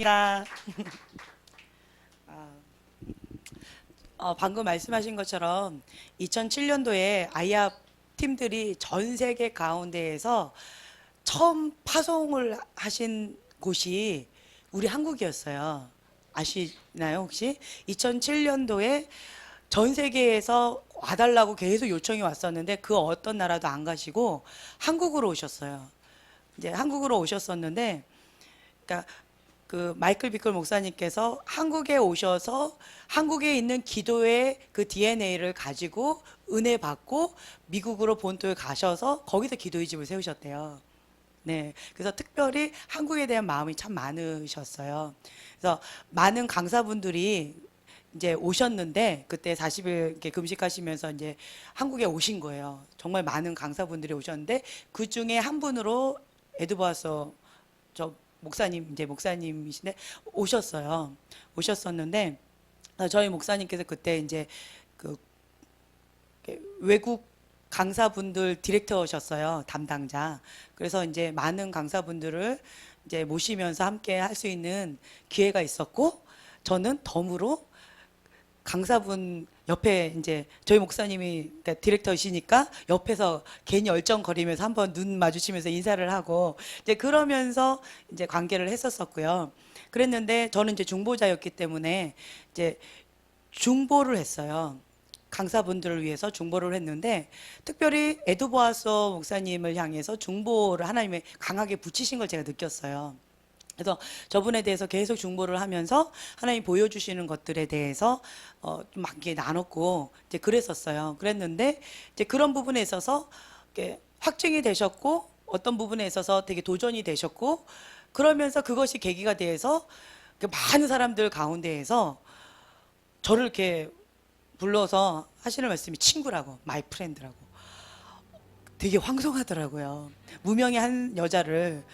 야. 방금 말씀하신 것처럼 2007년도에 아이압 팀들이 전 세계 가운데에서 처음 파송을 하신 곳이 우리 한국이었어요. 아시나요, 혹시? 2007년도에 전 세계에서 와달라고 계속 요청이 왔었는데 그 어떤 나라도 안 가시고 한국으로 오셨어요. 이제 한국으로 오셨었는데, 그러니까 그 마이클 비클 목사님께서 한국에 오셔서 한국에 있는 기도의 그 DNA를 가지고 은혜 받고 미국으로 본토에 가셔서 거기서 기도의 집을 세우셨대요. 네. 그래서 특별히 한국에 대한 마음이 참 많으셨어요. 그래서 많은 강사분들이 이제 오셨는데 그때 40일 이렇게 금식하시면서 이제 한국에 오신 거예요. 정말 많은 강사분들이 오셨는데 그 중에 한 분으로 에드버서 저 목사님 이제 목사님이신데 오셨어요. 오셨었는데 저희 목사님께서 그때 이제 그 외국 강사분들 디렉터셨어요. 담당자. 그래서 이제 많은 강사분들을 이제 모시면서 함께 할 수 있는 기회가 있었고 저는 덤으로 강사분 옆에 이제 저희 목사님이 그러니까 디렉터이시니까 옆에서 괜히 얼쩡거리면서 한번 눈 마주치면서 인사를 하고 이제 그러면서 이제 관계를 했었었고요. 그랬는데 저는 이제 중보자였기 때문에 이제 중보를 했어요. 강사분들을 위해서 중보를 했는데 특별히 에드보아소 목사님을 향해서 중보를 하나님의 강하게 붙이신 걸 제가 느꼈어요. 그래서 저분에 대해서 계속 중보를 하면서 하나님 보여주시는 것들에 대해서 좀 막 이렇게 나눴고 이제 그랬었어요. 그랬는데 이제 그런 부분에 있어서 이렇게 확증이 되셨고 어떤 부분에 있어서 되게 도전이 되셨고 그러면서 그것이 계기가 돼서 많은 사람들 가운데에서 저를 이렇게 불러서 하시는 말씀이 친구라고, 마이 프렌드라고. 되게 황송하더라고요. 무명의 한 여자를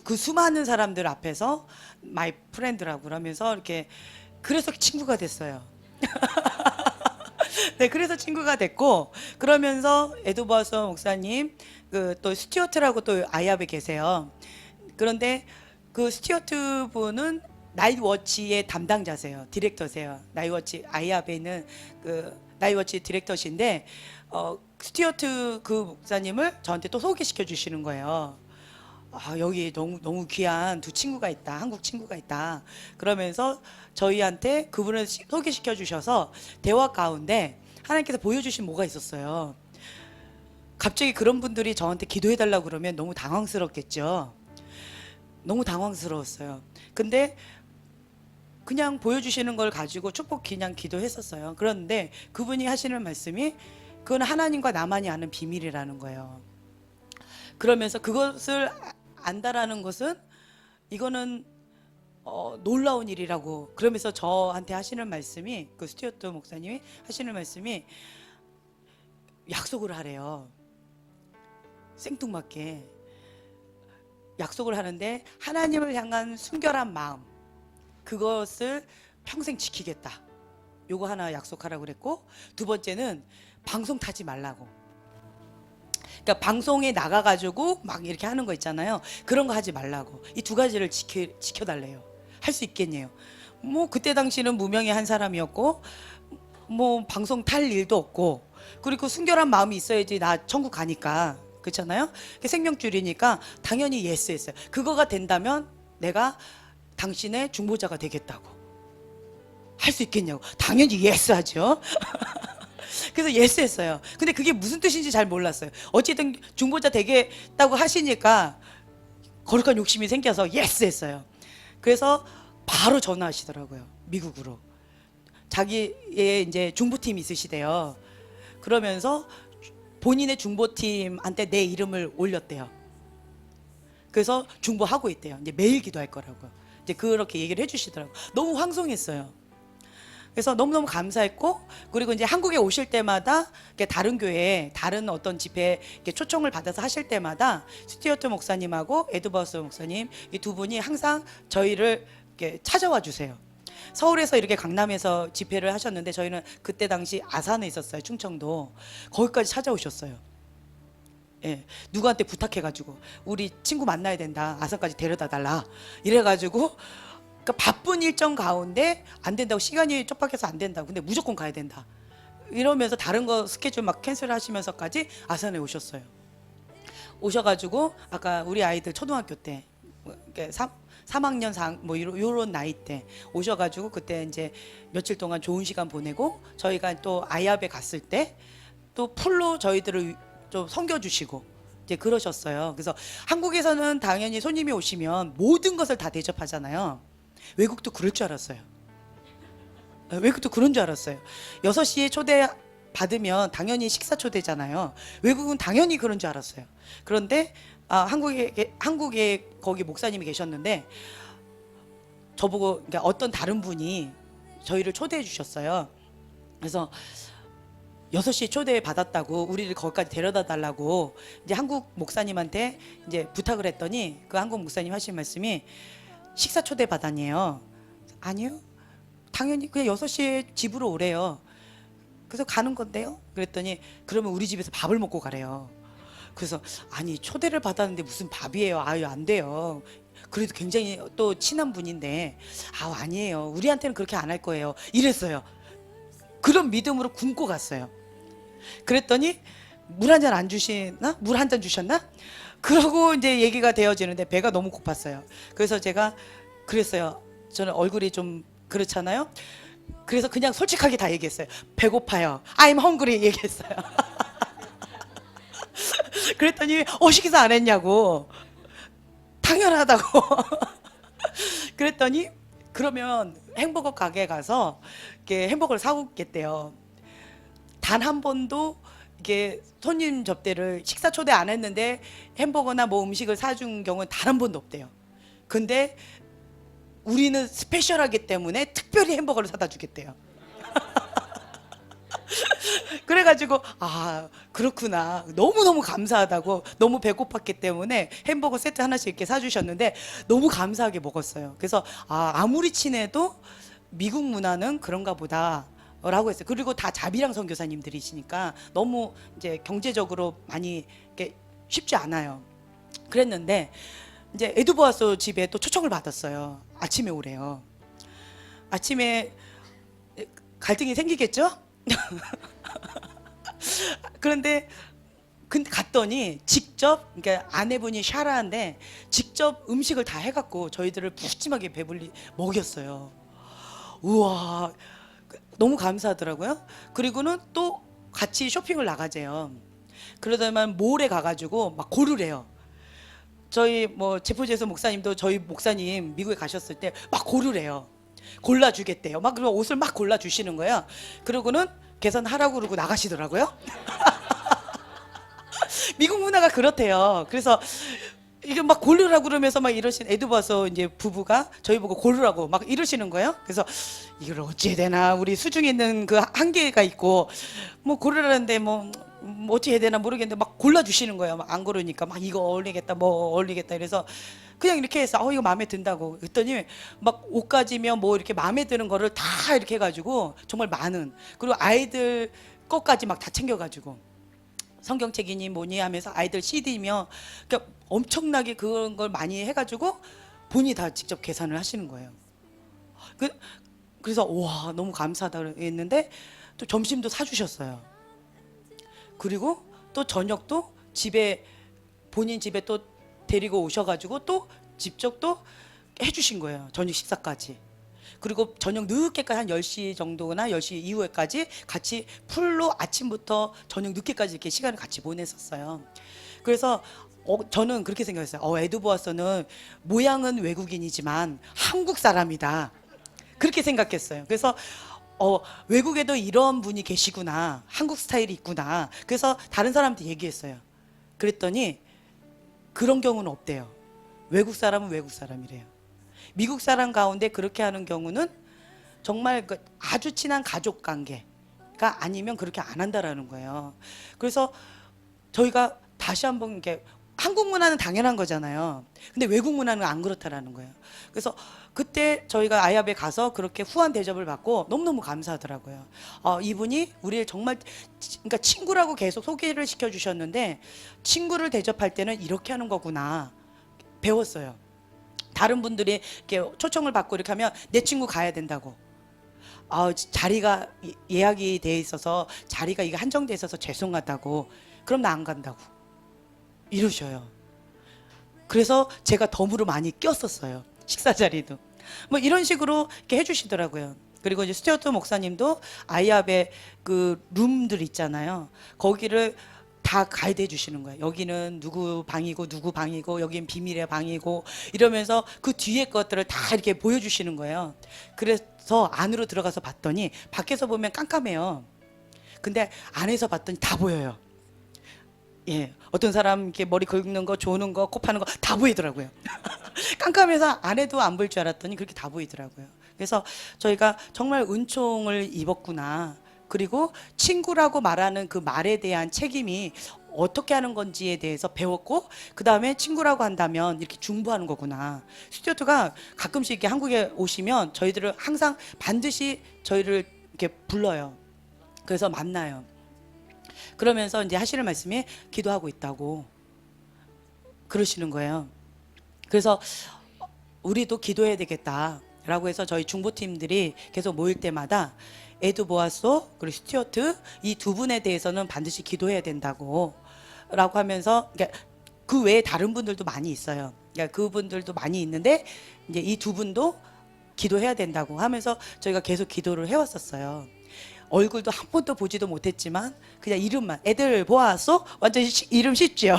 그 수많은 사람들 앞에서 마이 프렌드라고 그러면서 이렇게 그래서 친구가 됐어요. 네, 그래서 친구가 됐고 그러면서 에드버서 목사님 그 또 스튜어트라고 또 아이압에 계세요. 그런데 그 스튜어트 분은 나이워치의 담당자세요. 디렉터세요. 나이워치 아이압에 있는 그 나이워치 디렉터신데 스튜어트 그 목사님을 저한테 또 소개시켜 주시는 거예요. 아, 여기 너무 너무 귀한 두 친구가 있다. 한국 친구가 있다. 그러면서 저희한테 그분을 소개시켜 주셔서 대화 가운데 하나님께서 보여주신 뭐가 있었어요. 갑자기 그런 분들이 저한테 기도해 달라고 그러면 너무 당황스럽겠죠. 너무 당황스러웠어요. 근데 그냥 보여주시는 걸 가지고 축복 그냥 기도했었어요. 그런데 그분이 하시는 말씀이 그건 하나님과 나만이 아는 비밀이라는 거예요. 그러면서 그것을 안다라는 것은 이거는 놀라운 일이라고 그러면서 저한테 하시는 말씀이 그 스튜어트 목사님이 하시는 말씀이 약속을 하래요. 생뚱맞게 약속을 하는데 하나님을 향한 순결한 마음 그것을 평생 지키겠다. 요거 하나 약속하라고 그랬고 두 번째는 방송 타지 말라고. 그러니까 방송에 나가가지고 막 이렇게 하는 거 있잖아요. 그런 거 하지 말라고. 이 두 가지를 지켜달래요. 할 수 있겠네요. 뭐 그때 당시는 무명의 한 사람이었고 뭐 방송 탈 일도 없고 그리고 순결한 마음이 있어야지 나 천국 가니까 그렇잖아요. 생명줄이니까 당연히 예스 했어요. 그거가 된다면 내가 당신의 중보자가 되겠다고. 할 수 있겠냐고. 당연히 예스 하죠. 그래서 예스 했어요. 근데 그게 무슨 뜻인지 잘 몰랐어요. 어쨌든 중보자 되겠다고 하시니까 거룩한 욕심이 생겨서 예스 했어요. 그래서 바로 전화하시더라고요. 미국으로. 자기의 이제 중보팀이 있으시대요. 그러면서 본인의 중보팀한테 내 이름을 올렸대요. 그래서 중보하고 있대요. 이제 매일 기도할 거라고. 이제 그렇게 얘기를 해주시더라고요. 너무 황송했어요. 그래서 너무너무 감사했고 그리고 이제 한국에 오실 때마다 다른 교회 다른 어떤 집회에 초청을 받아서 하실 때마다 스튜어트 목사님하고 에드버스 목사님 이 두 분이 항상 저희를 이렇게 찾아와 주세요. 서울에서 이렇게 강남에서 집회를 하셨는데 저희는 그때 당시 아산에 있었어요. 충청도. 거기까지 찾아오셨어요. 예, 누구한테 부탁해가지고 우리 친구 만나야 된다. 아산까지 데려다 달라. 이래가지고 그러니까 바쁜 일정 가운데 안 된다고, 시간이 촉박해서 안 된다고, 근데 무조건 가야 된다 이러면서 다른 거 스케줄 막 캔슬 하시면서까지 아산에 오셨어요. 오셔가지고 아까 우리 아이들 초등학교 때 3학년 4, 뭐 요런 나이 때 오셔가지고 그때 이제 며칠 동안 좋은 시간 보내고, 저희가 또 아이압에 갔을 때 또 풀로 저희들을 좀 섬겨주시고 이제 그러셨어요. 그래서 한국에서는 당연히 손님이 오시면 모든 것을 다 대접하잖아요. 외국도 그럴 줄 알았어요. 외국도 그런 줄 알았어요. 6시에 초대 받으면 당연히 식사 초대잖아요. 외국은 당연히 그런 줄 알았어요. 그런데 한국에 거기 목사님이 계셨는데 저보고, 그러니까 어떤 다른 분이 저희를 초대해 주셨어요. 그래서 6시에 초대 받았다고 우리를 거기까지 데려다 달라고 이제 한국 목사님한테 이제 부탁을 했더니, 그 한국 목사님 하신 말씀이 식사 초대 받았니요? 아니요. 당연히 그냥 6시에 집으로 오래요. 그래서 가는 건데요. 그랬더니 그러면 우리 집에서 밥을 먹고 가래요. 그래서 아니, 초대를 받았는데 무슨 밥이에요? 아유, 안 돼요. 그래도 굉장히 또 친한 분인데, 아니에요. 우리한테는 그렇게 안 할 거예요. 이랬어요. 그런 믿음으로 굶고 갔어요. 그랬더니 물 한 잔 안 주시나? 물 한 잔 주셨나? 그러고 이제 얘기가 되어지는데 배가 너무 고팠어요. 그래서 제가 그랬어요. 저는 얼굴이 좀 그렇잖아요. 그래서 그냥 솔직하게 다 얘기했어요. 배고파요. I'm hungry 얘기했어요. 그랬더니 식사 안 했냐고. 당연하다고. 그랬더니 그러면 햄버거 가게에 가서 이렇게 햄버거를 사오겠대요. 단 한 번도 이게 손님 접대를 식사 초대 안 했는데 햄버거나 뭐 음식을 사준 경우는 단 한 번도 없대요. 근데 우리는 스페셜하기 때문에 특별히 햄버거를 사다 주겠대요. 그래가지고 그렇구나, 너무너무 감사하다고, 너무 배고팠기 때문에 햄버거 세트 하나씩 이렇게 사주셨는데 너무 감사하게 먹었어요. 그래서 아무리 친해도 미국 문화는 그런가 보다 라고 했어요. 그리고 다 자비랑 선교사님들이시니까 너무 이제 경제적으로 많이 이렇게 쉽지 않아요. 그랬는데 이제 에드보아소 집에 또 초청을 받았어요. 아침에 오래요. 아침에 갈등이 생기겠죠? 그런데 갔더니 직접, 그러니까 아내분이 샤라인데 직접 음식을 다 해갖고 저희들을 푸짐하게 배불리 먹였어요. 우와, 너무 감사하더라고요. 그리고는 또 같이 쇼핑을 나가재요. 그러다만 몰에 가가지고 막 고르래요. 저희 뭐 제포제서 목사님도 저희 목사님 미국에 가셨을 때 막 고르래요. 골라주겠대요. 막 그런 옷을 막 골라주시는 거예요. 그러고는 계산하라고 그러고 나가시더라고요. 미국 문화가 그렇대요. 그래서 이게 막 고르라고 그러면서 막 이러신, 에드버서 이제 부부가 저희 보고 고르라고 막 이러시는 거예요. 그래서 이걸 어찌해야 되나, 우리 수중에 있는 그 한계가 있고 뭐 고르라는데 뭐 어찌 해야 되나 모르겠는데 막 골라주시는 거예요. 막 안 고르니까 막 이거 어울리겠다 뭐 어울리겠다 이래서 그냥 이렇게 해서 이거 마음에 든다고 그랬더니 막 옷가지며 뭐 이렇게 마음에 드는 거를 다 이렇게 해가지고 정말 많은, 그리고 아이들 것까지 막 다 챙겨가지고 성경책이니 뭐니 하면서 아이들 CD며 그러니까 엄청나게 그런 걸 많이 해가지고 본인이 다 직접 계산을 하시는 거예요. 그래서 와, 너무 감사하다 했는데 또 점심도 사주셨어요. 그리고 또 저녁도 본인 집에 또 데리고 오셔가지고 또 직접 또 해주신 거예요. 저녁 식사까지. 그리고 저녁 늦게까지 한 10시 정도나 10시 이후에까지 같이 풀로 아침부터 저녁 늦게까지 이렇게 시간을 같이 보냈었어요. 그래서 저는 그렇게 생각했어요. 에드보아서는 모양은 외국인이지만 한국 사람이다. 그렇게 생각했어요. 그래서 외국에도 이런 분이 계시구나, 한국 스타일이 있구나. 그래서 다른 사람한테 얘기했어요. 그랬더니 그런 경우는 없대요. 외국 사람은 외국 사람이래요. 미국 사람 가운데 그렇게 하는 경우는 정말 아주 친한 가족 관계가 아니면 그렇게 안 한다라는 거예요. 그래서 저희가 다시 한번 이렇게, 한국 문화는 당연한 거잖아요. 근데 외국 문화는 안 그렇다라는 거예요. 그래서 그때 저희가 아이압에 가서 그렇게 후한 대접을 받고 너무너무 감사하더라고요. 이분이 우리를 정말 그러니까 친구라고 계속 소개를 시켜주셨는데 친구를 대접할 때는 이렇게 하는 거구나 배웠어요. 다른 분들이 이렇게 초청을 받고 이렇게 하면 내 친구 가야 된다고. 자리가 예약이 돼 있어서 자리가 이게 한정돼 있어서 죄송하다고. 그럼 나 안 간다고 이러셔요. 그래서 제가 덤으로 많이 꼈었어요. 식사 자리도. 뭐 이런 식으로 이렇게 해주시더라고요. 그리고 이제 스튜어트 목사님도 아이압의 그 룸들 있잖아요. 거기를 다 가이드 해주시는 거예요. 여기는 누구 방이고 누구 방이고 여기는 비밀의 방이고 이러면서 그 뒤에 것들을 다 이렇게 보여주시는 거예요. 그래서 안으로 들어가서 봤더니 밖에서 보면 깜깜해요. 근데 안에서 봤더니 다 보여요. 예, 어떤 사람 이렇게 머리 긁는 거, 조는 거, 코 파는 거 다 보이더라고요. 깜깜해서 안에도 안 보일 줄 알았더니 그렇게 다 보이더라고요. 그래서 저희가 정말 은총을 입었구나. 그리고 친구라고 말하는 그 말에 대한 책임이 어떻게 하는 건지에 대해서 배웠고, 그 다음에 친구라고 한다면 이렇게 중보하는 거구나. 스튜어트가 가끔씩 이렇게 한국에 오시면 저희들을 항상 반드시 저희를 이렇게 불러요. 그래서 만나요. 그러면서 이제 하시는 말씀이 기도하고 있다고 그러시는 거예요. 그래서 우리도 기도해야 되겠다라고 해서 저희 중보팀들이 계속 모일 때마다 에드보아소 그리고 스튜어트 이 두 분에 대해서는 반드시 기도해야 된다고 라고 하면서, 그러니까 그 외에 다른 분들도 많이 있어요. 그러니까 그분들도 많이 있는데 이제 이 두 분도 기도해야 된다고 하면서 저희가 계속 기도를 해왔었어요. 얼굴도 한 번도 보지도 못했지만 그냥 이름만 애들 보았어? 완전 이름 쉽죠.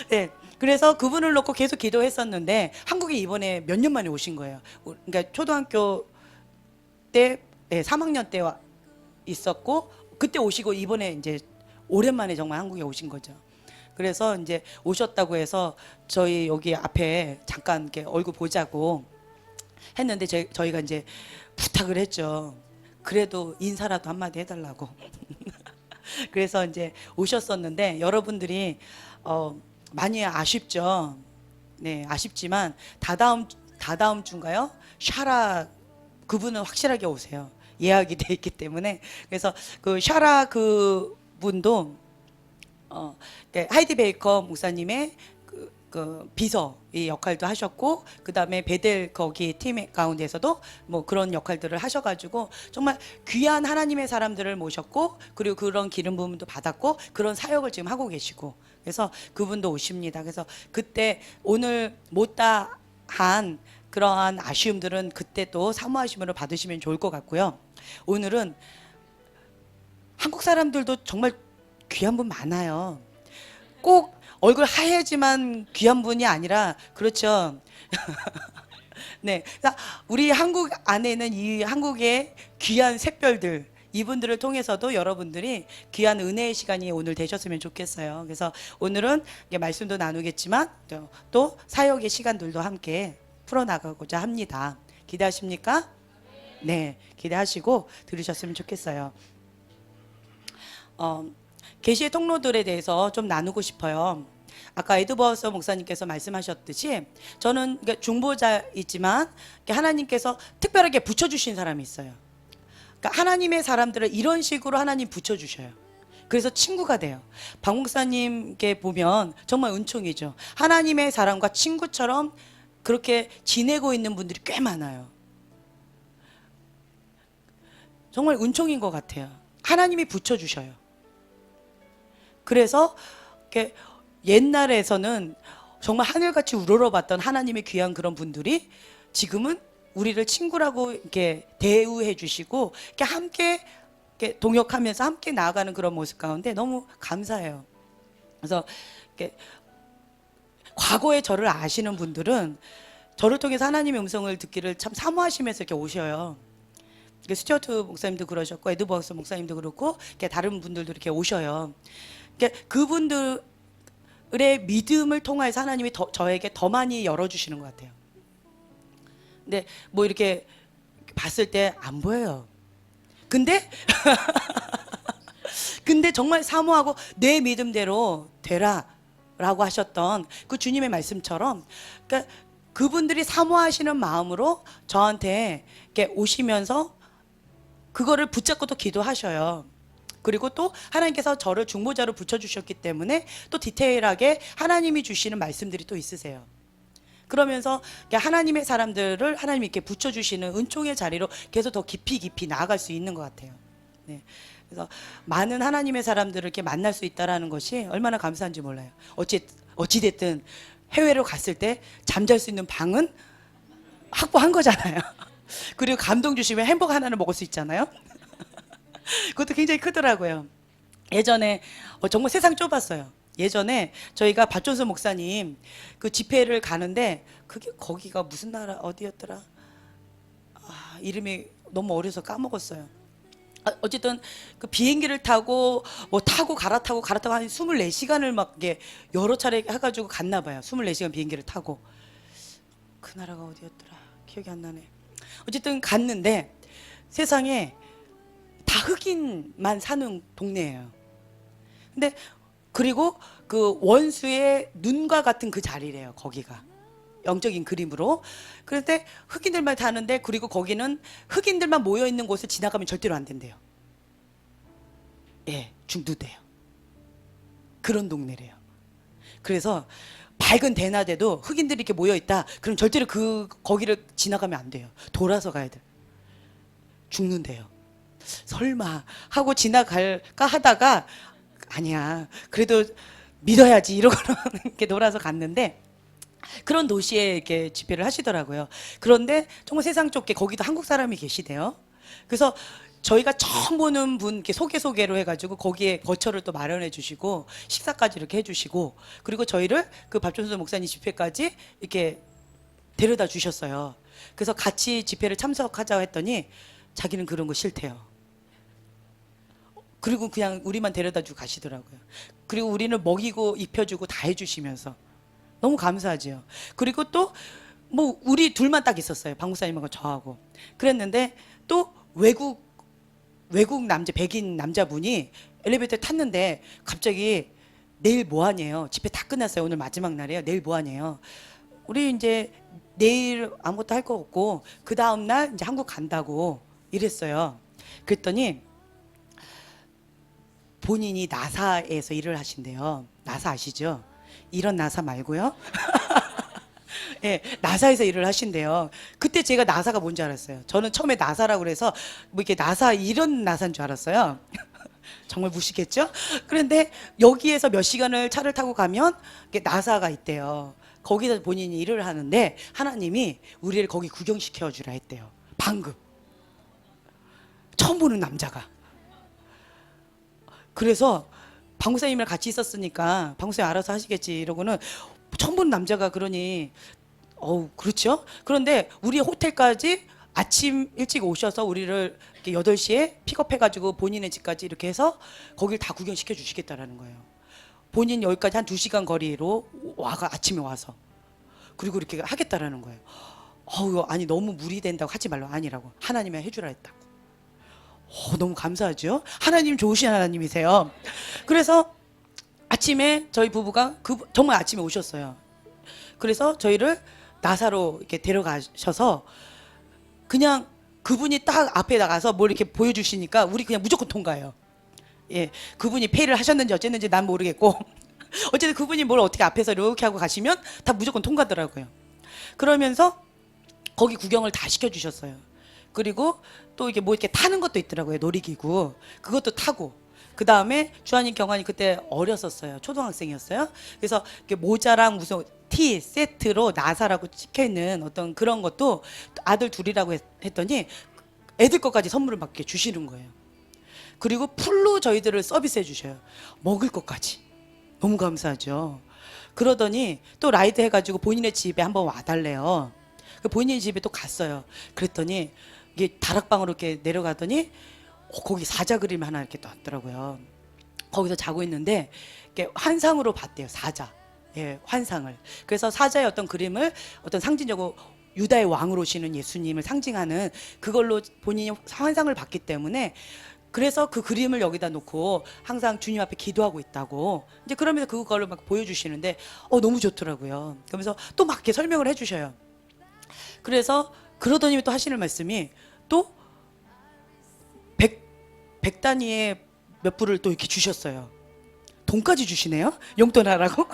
네, 그래서 그분을 놓고 계속 기도했었는데 한국에 이번에 몇 년 만에 오신 거예요. 그러니까 초등학교 때, 네, 3학년 때 있었고 그때 오시고 이번에 이제 오랜만에 정말 한국에 오신 거죠. 그래서 이제 오셨다고 해서 저희 여기 앞에 잠깐 이렇게 얼굴 보자고 했는데 저희가 이제 부탁을 했죠. 그래도 인사라도 한마디 해달라고. 그래서 이제 오셨었는데 여러분들이 많이 아쉽죠. 네, 아쉽지만 다다음 주인가요? 샤라 그분은 확실하게 오세요. 예약이 돼 있기 때문에. 그래서 그 샤라 그 분도 하이디 베이커 목사님의 그 비서 이 역할도 하셨고, 그 다음에 베델 거기 팀 가운데서도 뭐 그런 역할들을 하셔가지고 정말 귀한 하나님의 사람들을 모셨고, 그리고 그런 기름 부음도 받았고 그런 사역을 지금 하고 계시고, 그래서 그분도 오십니다. 그래서 그때 오늘 못다 한 그러한 아쉬움들은 그때 또 사모하심으로 받으시면 좋을 것 같고요. 오늘은 한국 사람들도 정말 귀한 분 많아요. 꼭 얼굴 하얘지만 귀한 분이 아니라, 그렇죠. 네, 우리 한국 안에는 이 한국의 귀한 샛별들, 이분들을 통해서도 여러분들이 귀한 은혜의 시간이 오늘 되셨으면 좋겠어요. 그래서 오늘은 말씀도 나누겠지만 또 사역의 시간들도 함께 풀어나가고자 합니다. 기대하십니까? 네, 기대하시고 들으셨으면 좋겠어요. 계시의 통로들에 대해서 좀 나누고 싶어요. 아까 에드버스 목사님께서 말씀하셨듯이 저는 중보자이지만 하나님께서 특별하게 붙여주신 사람이 있어요. 그러니까 하나님의 사람들을 이런 식으로 하나님 붙여주셔요. 그래서 친구가 돼요. 박 목사님께 보면 정말 은총이죠. 하나님의 사람과 친구처럼 그렇게 지내고 있는 분들이 꽤 많아요. 정말 은총인 것 같아요. 하나님이 붙여주셔요. 그래서 옛날에서는 정말 하늘같이 우러러봤던 하나님의 귀한 그런 분들이 지금은 우리를 친구라고 이렇게 대우해 주시고 이렇게 함께 이렇게 동역하면서 함께 나아가는 그런 모습 가운데 너무 감사해요. 그래서 이렇게 과거의 저를 아시는 분들은 저를 통해서 하나님의 음성을 듣기를 참 사모하시면서 이렇게 오셔요. 스튜어트 목사님도 그러셨고 에드버스 목사님도 그렇고 다른 분들도 이렇게 오셔요. 그분들의 믿음을 통해서 하나님이 저에게 더 많이 열어주시는 것 같아요. 근데 뭐 이렇게 봤을 때 안 보여요. 근데 정말 사모하고 내 믿음대로 되라 라고 하셨던 그 주님의 말씀처럼, 그러니까 그분들이 사모하시는 마음으로 저한테 이렇게 오시면서 그거를 붙잡고 또 기도하셔요. 그리고 또 하나님께서 저를 중보자로 붙여주셨기 때문에 또 디테일하게 하나님이 주시는 말씀들이 또 있으세요. 그러면서 하나님의 사람들을 하나님이 이렇게 붙여주시는 은총의 자리로 계속 더 깊이 나아갈 수 있는 것 같아요. 네. 그래서 많은 하나님의 사람들을 이렇게 만날 수 있다라는 것이 얼마나 감사한지 몰라요. 어찌됐든 해외로 갔을 때 잠잘 수 있는 방은 확보한 거잖아요. 그리고 감동 주시면 햄버거 하나는 먹을 수 있잖아요. 그것도 굉장히 크더라고요. 예전에 정말 세상 좁았어요. 예전에 저희가 박존수 목사님 그 집회를 가는데 그게 거기가 무슨 나라 어디였더라? 이름이 너무 어려서 까먹었어요. 어쨌든 그 비행기를 타고 뭐 타고 갈아타고 한 24시간을 막 이게 여러 차례 해가지고 갔나 봐요. 24시간 비행기를 타고. 그 나라가 어디였더라? 기억이 안 나네. 어쨌든 갔는데 세상에 다 흑인만 사는 동네예요. 근데 그리고 그 원수의 눈과 같은 그 자리래요. 거기가 영적인 그림으로. 그런데 흑인들만 타는데, 그리고 거기는 흑인들만 모여 있는 곳을 지나가면 절대로 안 된대요. 예, 중두돼요. 그런 동네래요. 그래서 밝은 대낮에도 흑인들이 이렇게 모여 있다. 그럼 절대로 거기를 지나가면 안 돼요. 돌아서 가야 돼. 죽는데요. 설마 하고 지나갈까 하다가 아니야, 그래도 믿어야지 이러고는 이렇게 돌아서 갔는데, 그런 도시에 이렇게 집회를 하시더라고요. 그런데 정말 세상 좁게 거기도 한국 사람이 계시대요. 그래서 저희가 처음 보는 분 이렇게 소개로 해가지고 거기에 거처를 또 마련해 주시고 식사까지 이렇게 해주시고, 그리고 저희를 그 박존수 목사님 집회까지 이렇게 데려다 주셨어요. 그래서 같이 집회를 참석하자고 했더니 자기는 그런 거 싫대요. 그리고 그냥 우리만 데려다 주고 가시더라고요. 그리고 우리는 먹이고 입혀주고 다 해주시면서 너무 감사하죠. 그리고 또 뭐 우리 둘만 딱 있었어요. 박 목사님하고 저하고. 그랬는데 또 외국 남자, 백인 남자분이 엘리베이터에 탔는데 갑자기 내일 뭐 하냐요. 집회 다 끝났어요. 오늘 마지막 날이에요. 내일 뭐 하냐요. 우리 이제 내일 아무것도 할 거 없고 그 다음 날 이제 한국 간다고 이랬어요. 그랬더니 본인이 나사에서 일을 하신대요. 나사 아시죠? 이런 나사 말고요. 예, 나사에서 일을 하신대요. 그때 제가 나사가 뭔지 알았어요. 저는 처음에 나사라고 그래서 뭐 이렇게 나사 이런 나사인 줄 알았어요. 정말 무시겠죠? 그런데 여기에서 몇 시간을 차를 타고 가면 나사가 있대요. 거기서 본인이 일을 하는데 하나님이 우리를 거기 구경시켜 주라 했대요. 방금. 처음 보는 남자가. 그래서 방구사님이랑 같이 있었으니까 방구사님 알아서 하시겠지 이러고는 처음 보는 남자가 그러니 그렇죠? 그런데 우리 호텔까지 아침 일찍 오셔서 우리를 이렇게 8시에 픽업해가지고 본인의 집까지 이렇게 해서 거길 다 구경시켜 주시겠다라는 거예요. 본인 여기까지 한 2시간 거리로 아침에 와서. 그리고 이렇게 하겠다라는 거예요. 아니 너무 무리된다고 하지 말라고. 아니라고. 하나님이 해주라 했다고. 너무 감사하죠? 하나님 좋으신 하나님이세요. 그래서 아침에 저희 부부가 정말 아침에 오셨어요. 그래서 저희를 나사로 이렇게 데려가셔서 그냥 그분이 딱 앞에 나가서 뭘 이렇게 보여주시니까 우리 그냥 무조건 통과해요. 예, 그분이 페이를 하셨는지 어쨌는지 난 모르겠고 어쨌든 그분이 뭘 어떻게 앞에서 이렇게 하고 가시면 다 무조건 통과더라고요. 그러면서 거기 구경을 다 시켜주셨어요. 그리고 또 이게 뭐 이렇게 타는 것도 있더라고요. 놀이기구. 그것도 타고. 그 다음에 주한님 경환이 그때 어렸었어요. 초등학생이었어요. 그래서 모자랑 무슨 티 세트로 나사라고 찍혀있는 어떤 그런 것도 아들 둘이라고 했더니 애들 것까지 선물을 막 이렇게 주시는 거예요. 그리고 풀로 저희들을 서비스해 주셔요. 먹을 것까지. 너무 감사하죠. 그러더니 또 라이드 해가지고 본인의 집에 한번 와달래요. 본인의 집에 또 갔어요. 그랬더니 이게 다락방으로 이렇게 내려가더니 거기 사자 그림 하나 이렇게 떴더라고요. 거기서 자고 있는데 이렇게 환상으로 봤대요. 사자. 예, 환상을. 그래서 사자의 어떤 그림을 어떤 상징적으로 유다의 왕으로 오시는 예수님을 상징하는 그걸로 본인이 환상을 봤기 때문에 그래서 그 그림을 여기다 놓고 항상 주님 앞에 기도하고 있다고. 이제 그러면서 그걸로 막 보여주시는데 너무 좋더라고요. 그러면서 또 막 이렇게 설명을 해주셔요. 그래서 그러더니 또 하시는 말씀이 또 100 단위의 몇 불을 또 이렇게 주셨어요. 돈까지 주시네요. 용돈 하라고.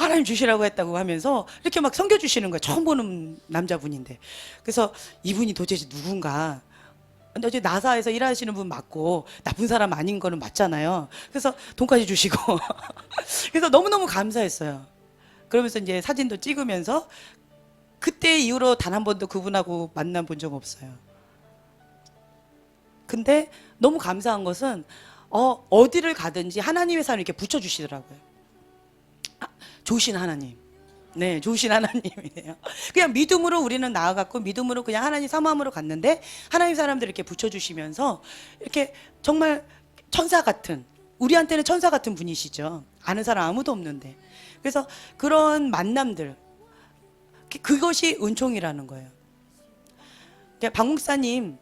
하나님 주시라고 했다고 하면서 이렇게 막 섬겨주시는 거예요. 처음 보는 남자분인데. 그래서 이분이 도대체 누군가. 근데 어제 나사에서 일하시는 분 맞고 나쁜 사람 아닌 거는 맞잖아요. 그래서 돈까지 주시고 그래서 너무너무 감사했어요. 그러면서 이제 사진도 찍으면서 그때 이후로 단 한 번도 그분하고 만나 본 적 없어요. 근데 너무 감사한 것은 어디를 가든지 하나님의 사람을 이렇게 붙여주시더라고요. 좋으신 하나님. 네, 좋으신 하나님이네요. 그냥 믿음으로 우리는 나아갔고 믿음으로 그냥 하나님 사모함으로 갔는데 하나님 사람들 이렇게 붙여주시면서 이렇게 정말 천사 같은, 우리한테는 천사 같은 분이시죠. 아는 사람 아무도 없는데. 그래서 그런 만남들, 그것이 은총이라는 거예요. 박 목사님께는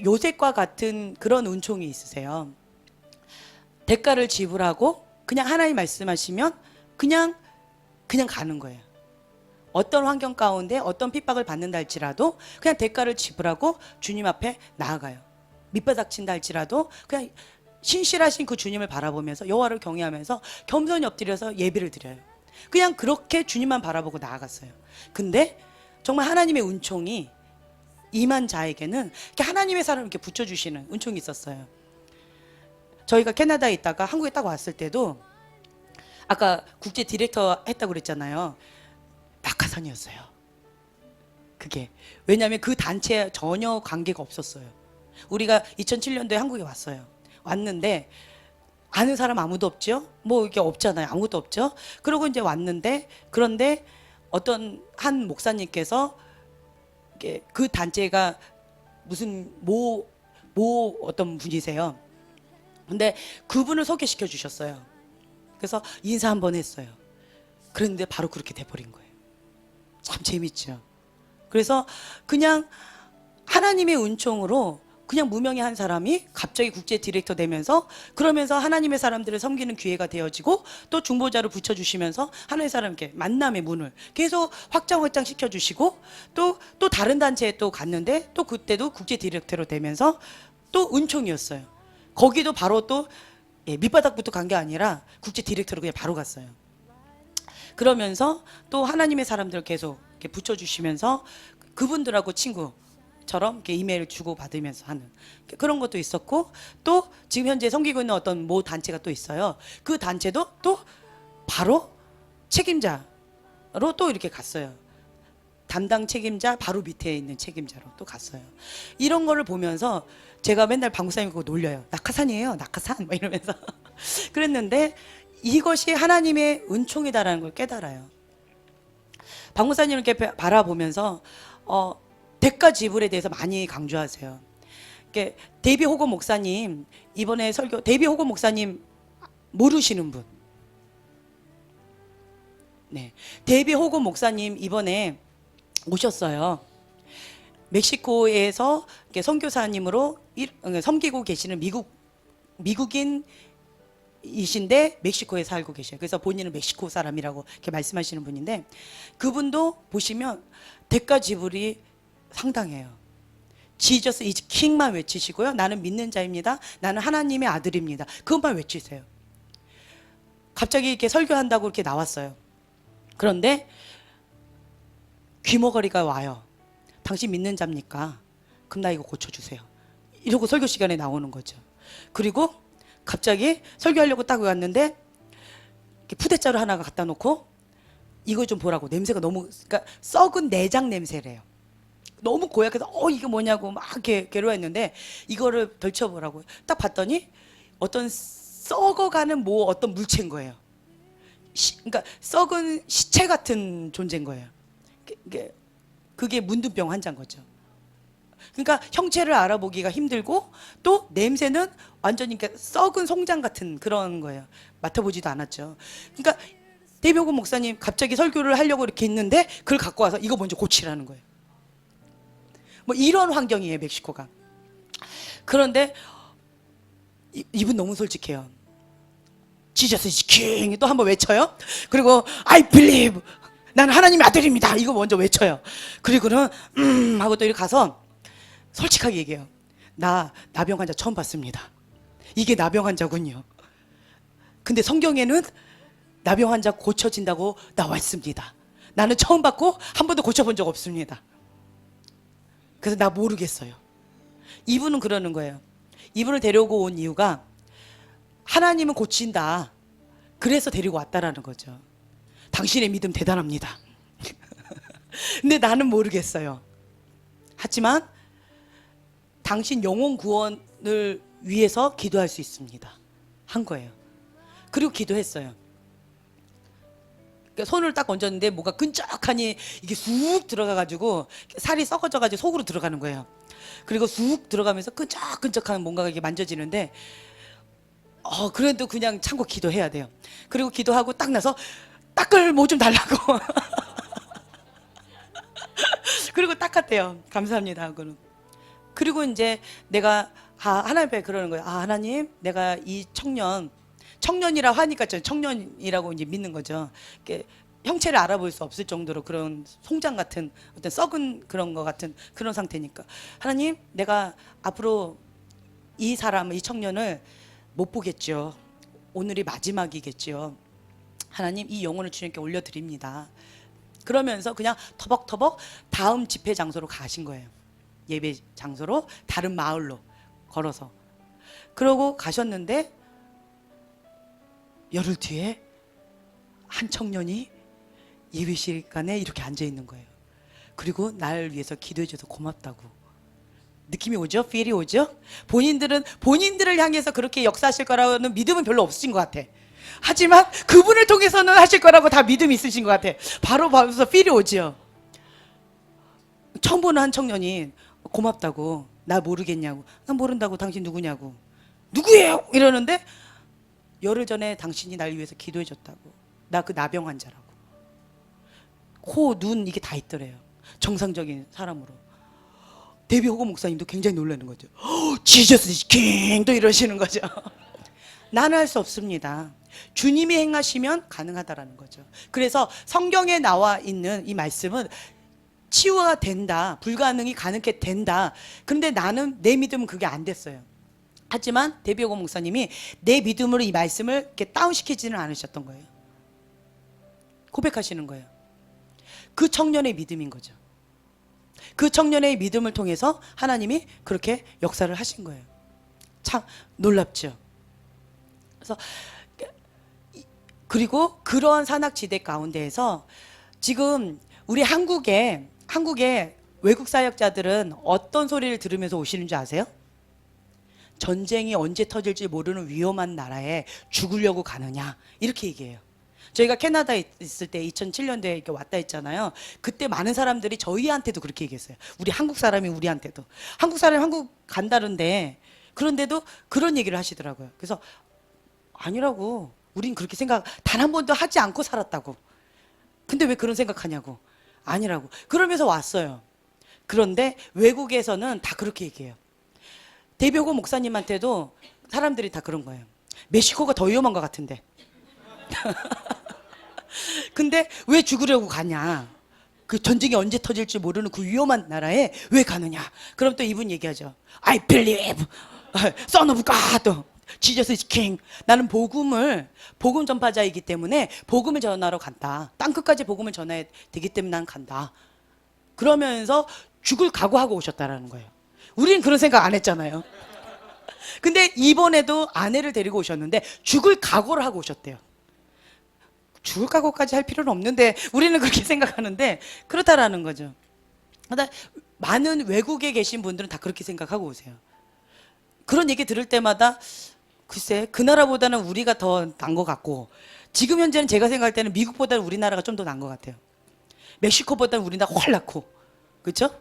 요셉과 같은 그런 은총이 있으세요. 대가를 지불하고 그냥 하나님 말씀하시면 그냥 가는 거예요. 어떤 환경 가운데 어떤 핍박을 받는다 할지라도 그냥 대가를 지불하고 주님 앞에 나아가요. 밑바닥 친다 할지라도 그냥 신실하신 그 주님을 바라보면서 여호와를 경외하면서 겸손히 엎드려서 예배를 드려요. 그냥 그렇게 주님만 바라보고 나아갔어요. 근데 정말 하나님의 은총이 임한 자에게는 이렇게 하나님의 사람을 이렇게 붙여주시는 은총이 있었어요. 저희가 캐나다에 있다가 한국에 딱 왔을 때도 아까 국제 디렉터 했다고 그랬잖아요. 낙하산이었어요. 그게 왜냐하면 그 단체에 전혀 관계가 없었어요. 우리가 2007년도에 한국에 왔어요. 왔는데 아는 사람 아무도 없죠. 뭐 이게 없잖아요. 아무도 없죠. 그러고 이제 왔는데 그런데 어떤 한 목사님께서 그 단체가 무슨 모 어떤 분이세요. 근데 그분을 소개시켜 주셨어요. 그래서 인사 한번 했어요. 그런데 바로 그렇게 돼버린 거예요. 참 재밌죠. 그래서 그냥 하나님의 은총으로 그냥 무명의 한 사람이 갑자기 국제 디렉터 되면서 그러면서 하나님의 사람들을 섬기는 기회가 되어지고 또 중보자로 붙여주시면서 하나님의 사람께 만남의 문을 계속 확장 시켜주시고 또 다른 단체에 또 갔는데 또 그때도 국제 디렉터로 되면서 또 은총이었어요. 거기도 바로 또 밑바닥부터 간 게 아니라 국제 디렉터로 그냥 바로 갔어요. 그러면서 또 하나님의 사람들을 계속 이렇게 붙여주시면서 그분들하고 친구처럼 이렇게 이메일 주고 받으면서 하는 그런 것도 있었고 또 지금 현재 섬기고 있는 어떤 모 단체가 또 있어요. 그 단체도 또 바로 책임자로 또 이렇게 갔어요. 담당 책임자 바로 밑에 있는 책임자로 또 갔어요. 이런 거를 보면서 제가 맨날 박 목사님 그거 놀려요. 낙하산이에요, 낙하산 막 이러면서 그랬는데 이것이 하나님의 은총이다라는 걸 깨달아요. 박 목사님을 이렇게 바라보면서 대가 지불에 대해서 많이 강조하세요. 데이비 호거 목사님 이번에 설교 데이비 호거 목사님 모르시는 분? 네, 데이비 호거 목사님 이번에 오셨어요. 멕시코에서 선교사님으로 섬기고 계시는 미국인이신데 멕시코에 살고 계셔요. 그래서 본인은 멕시코 사람이라고 이렇게 말씀하시는 분인데 그분도 보시면 대가 지불이 상당해요. Jesus is King만 외치시고요. 나는 믿는 자입니다. 나는 하나님의 아들입니다. 그것만 외치세요. 갑자기 이렇게 설교한다고 이렇게 나왔어요. 그런데 귀머거리가 와요. 당신 믿는 자입니까? 그럼 나 이거 고쳐주세요. 이러고 설교 시간에 나오는 거죠. 그리고 갑자기 설교하려고 딱 왔는데 푸대자루 하나가 갖다 놓고 이거 좀 보라고. 냄새가 너무 그러니까 썩은 내장 냄새래요. 너무 고약해서 이게 뭐냐고 막 이렇게 괴로워했는데 이거를 덜쳐보라고 딱 봤더니 어떤 썩어가는 어떤 물체인 거예요. 그러니까 썩은 시체 같은 존재인 거예요. 그게 문둥병 환자인 거죠. 그러니까 형체를 알아보기가 힘들고 또 냄새는 완전히 썩은 송장 같은 그런 거예요. 맡아보지도 않았죠. 그러니까 데이비드 목사님 갑자기 설교를 하려고 이렇게 있는데 그걸 갖고 와서 이거 먼저 고치라는 거예요. 뭐 이런 환경이에요, 멕시코가. 그런데 이분 너무 솔직해요. Jesus is King 또 한번 외쳐요. 그리고 I believe 나는 하나님의 아들입니다. 이거 먼저 외쳐요. 그리고는 하고 또 이렇게 가서 솔직하게 얘기해요. 나 나병 환자 처음 봤습니다. 이게 나병 환자군요. 근데 성경에는 나병 환자 고쳐진다고 나와 있습니다. 나는 처음 받고 한 번도 고쳐본 적 없습니다. 그래서 나 모르겠어요. 이분은 그러는 거예요. 이분을 데려오고 온 이유가 하나님은 고친다. 그래서 데리고 왔다라는 거죠. 당신의 믿음 대단합니다. 근데 나는 모르겠어요. 하지만 당신 영혼 구원을 위해서 기도할 수 있습니다. 한 거예요. 그리고 기도했어요. 그러니까 손을 딱 얹었는데 뭐가 끈적하니 이게 쑥 들어가가지고 살이 썩어져가지고 속으로 들어가는 거예요. 그리고 쑥 들어가면서 끈적끈적한 뭔가가 이게 만져지는데 그래도 그냥 참고 기도해야 돼요. 그리고 기도하고 딱 나서 닦을 뭐 좀 달라고. 그리고 닦았대요. 감사합니다 하고는. 그리고 이제 내가 하나님 앞에 그러는 거예요. 하나님, 내가 이 청년이라 하니까 저 청년이라고 이제 믿는 거죠. 이렇게 형체를 알아볼 수 없을 정도로 그런 송장 같은 어떤 썩은 그런 거 같은 그런 상태니까, 하나님, 내가 앞으로 이 청년을 못 보겠죠. 오늘이 마지막이겠죠. 하나님, 이 영혼을 주님께 올려드립니다. 그러면서 그냥 터벅터벅 다음 집회 장소로 가신 거예요. 예배 장소로, 다른 마을로 걸어서. 그러고 가셨는데 열흘 뒤에 한 청년이 예배 시간에 이렇게 앉아 있는 거예요. 그리고 날 위해서 기도해 줘서 고맙다고. 느낌이 오죠? 필이 오죠? 본인들을 향해서 그렇게 역사하실 거라는 믿음은 별로 없으신 것 같아. 하지만 그분을 통해서는 하실 거라고 다 믿음이 있으신 것 같아. 바로 봐서 필이 오죠. 처음 보는 한 청년이 고맙다고. 나 모르겠냐고. 난 모른다고. 당신 누구냐고. 누구예요? 이러는데 열흘 전에 당신이 날 위해서 기도해 줬다고. 나 그 나병 환자라고. 코, 눈 이게 다 있더래요. 정상적인 사람으로. 데뷔호고 목사님도 굉장히 놀라는 거죠. 지저스 킹! 또 이러시는 거죠. 나는 할 수 없습니다. 주님이 행하시면 가능하다라는 거죠. 그래서 성경에 나와 있는 이 말씀은 치유가 된다, 불가능이 가능하게 된다. 그런데 나는, 내 믿음은 그게 안 됐어요. 하지만 데뷔호고 목사님이 내 믿음으로 이 말씀을 이렇게 다운시키지는 않으셨던 거예요. 고백하시는 거예요. 그 청년의 믿음인 거죠. 그 청년의 믿음을 통해서 하나님이 그렇게 역사를 하신 거예요. 참 놀랍죠. 그래서 그리고 그러한 산악지대 가운데에서 지금 우리 한국에 외국 사역자들은 어떤 소리를 들으면서 오시는 줄 아세요? 전쟁이 언제 터질지 모르는 위험한 나라에 죽으려고 가느냐, 이렇게 얘기해요. 저희가 캐나다에 있을 때 2007년도에 이렇게 왔다 했잖아요. 그때 많은 사람들이 저희한테도 그렇게 얘기했어요. 우리 한국 사람이 우리한테도. 한국 사람이 한국 간다는데, 그런데도 그런 얘기를 하시더라고요. 그래서 아니라고. 우린 그렇게 생각 단 한 번도 하지 않고 살았다고. 근데 왜 그런 생각하냐고. 아니라고. 그러면서 왔어요. 그런데 외국에서는 다 그렇게 얘기해요. 데뷔호고 목사님한테도 사람들이 다 그런 거예요. 멕시코가 더 위험한 것 같은데. 근데 왜 죽으려고 가냐? 그 전쟁이 언제 터질지 모르는 그 위험한 나라에 왜 가느냐? 그럼 또 이분 얘기하죠. I believe, son of God, Jesus is King. 나는 복음 전파자이기 때문에 복음을 전하러 간다. 땅 끝까지 복음을 전해야 되기 때문에 난 간다. 그러면서 죽을 각오하고 오셨다라는 거예요. 우리는 그런 생각 안 했잖아요. 근데 이번에도 아내를 데리고 오셨는데 죽을 각오를 하고 오셨대요. 죽을 각오까지 할 필요는 없는데 우리는 그렇게 생각하는데 그렇다라는 거죠. 그러니까 많은 외국에 계신 분들은 다 그렇게 생각하고 오세요. 그런 얘기 들을 때마다 글쎄 그 나라보다는 우리가 더 난 것 같고, 지금 현재는 제가 생각할 때는 미국보다는 우리나라가 좀 더 난 것 같아요. 멕시코보다는 우리나라 훨 낫고, 그렇죠?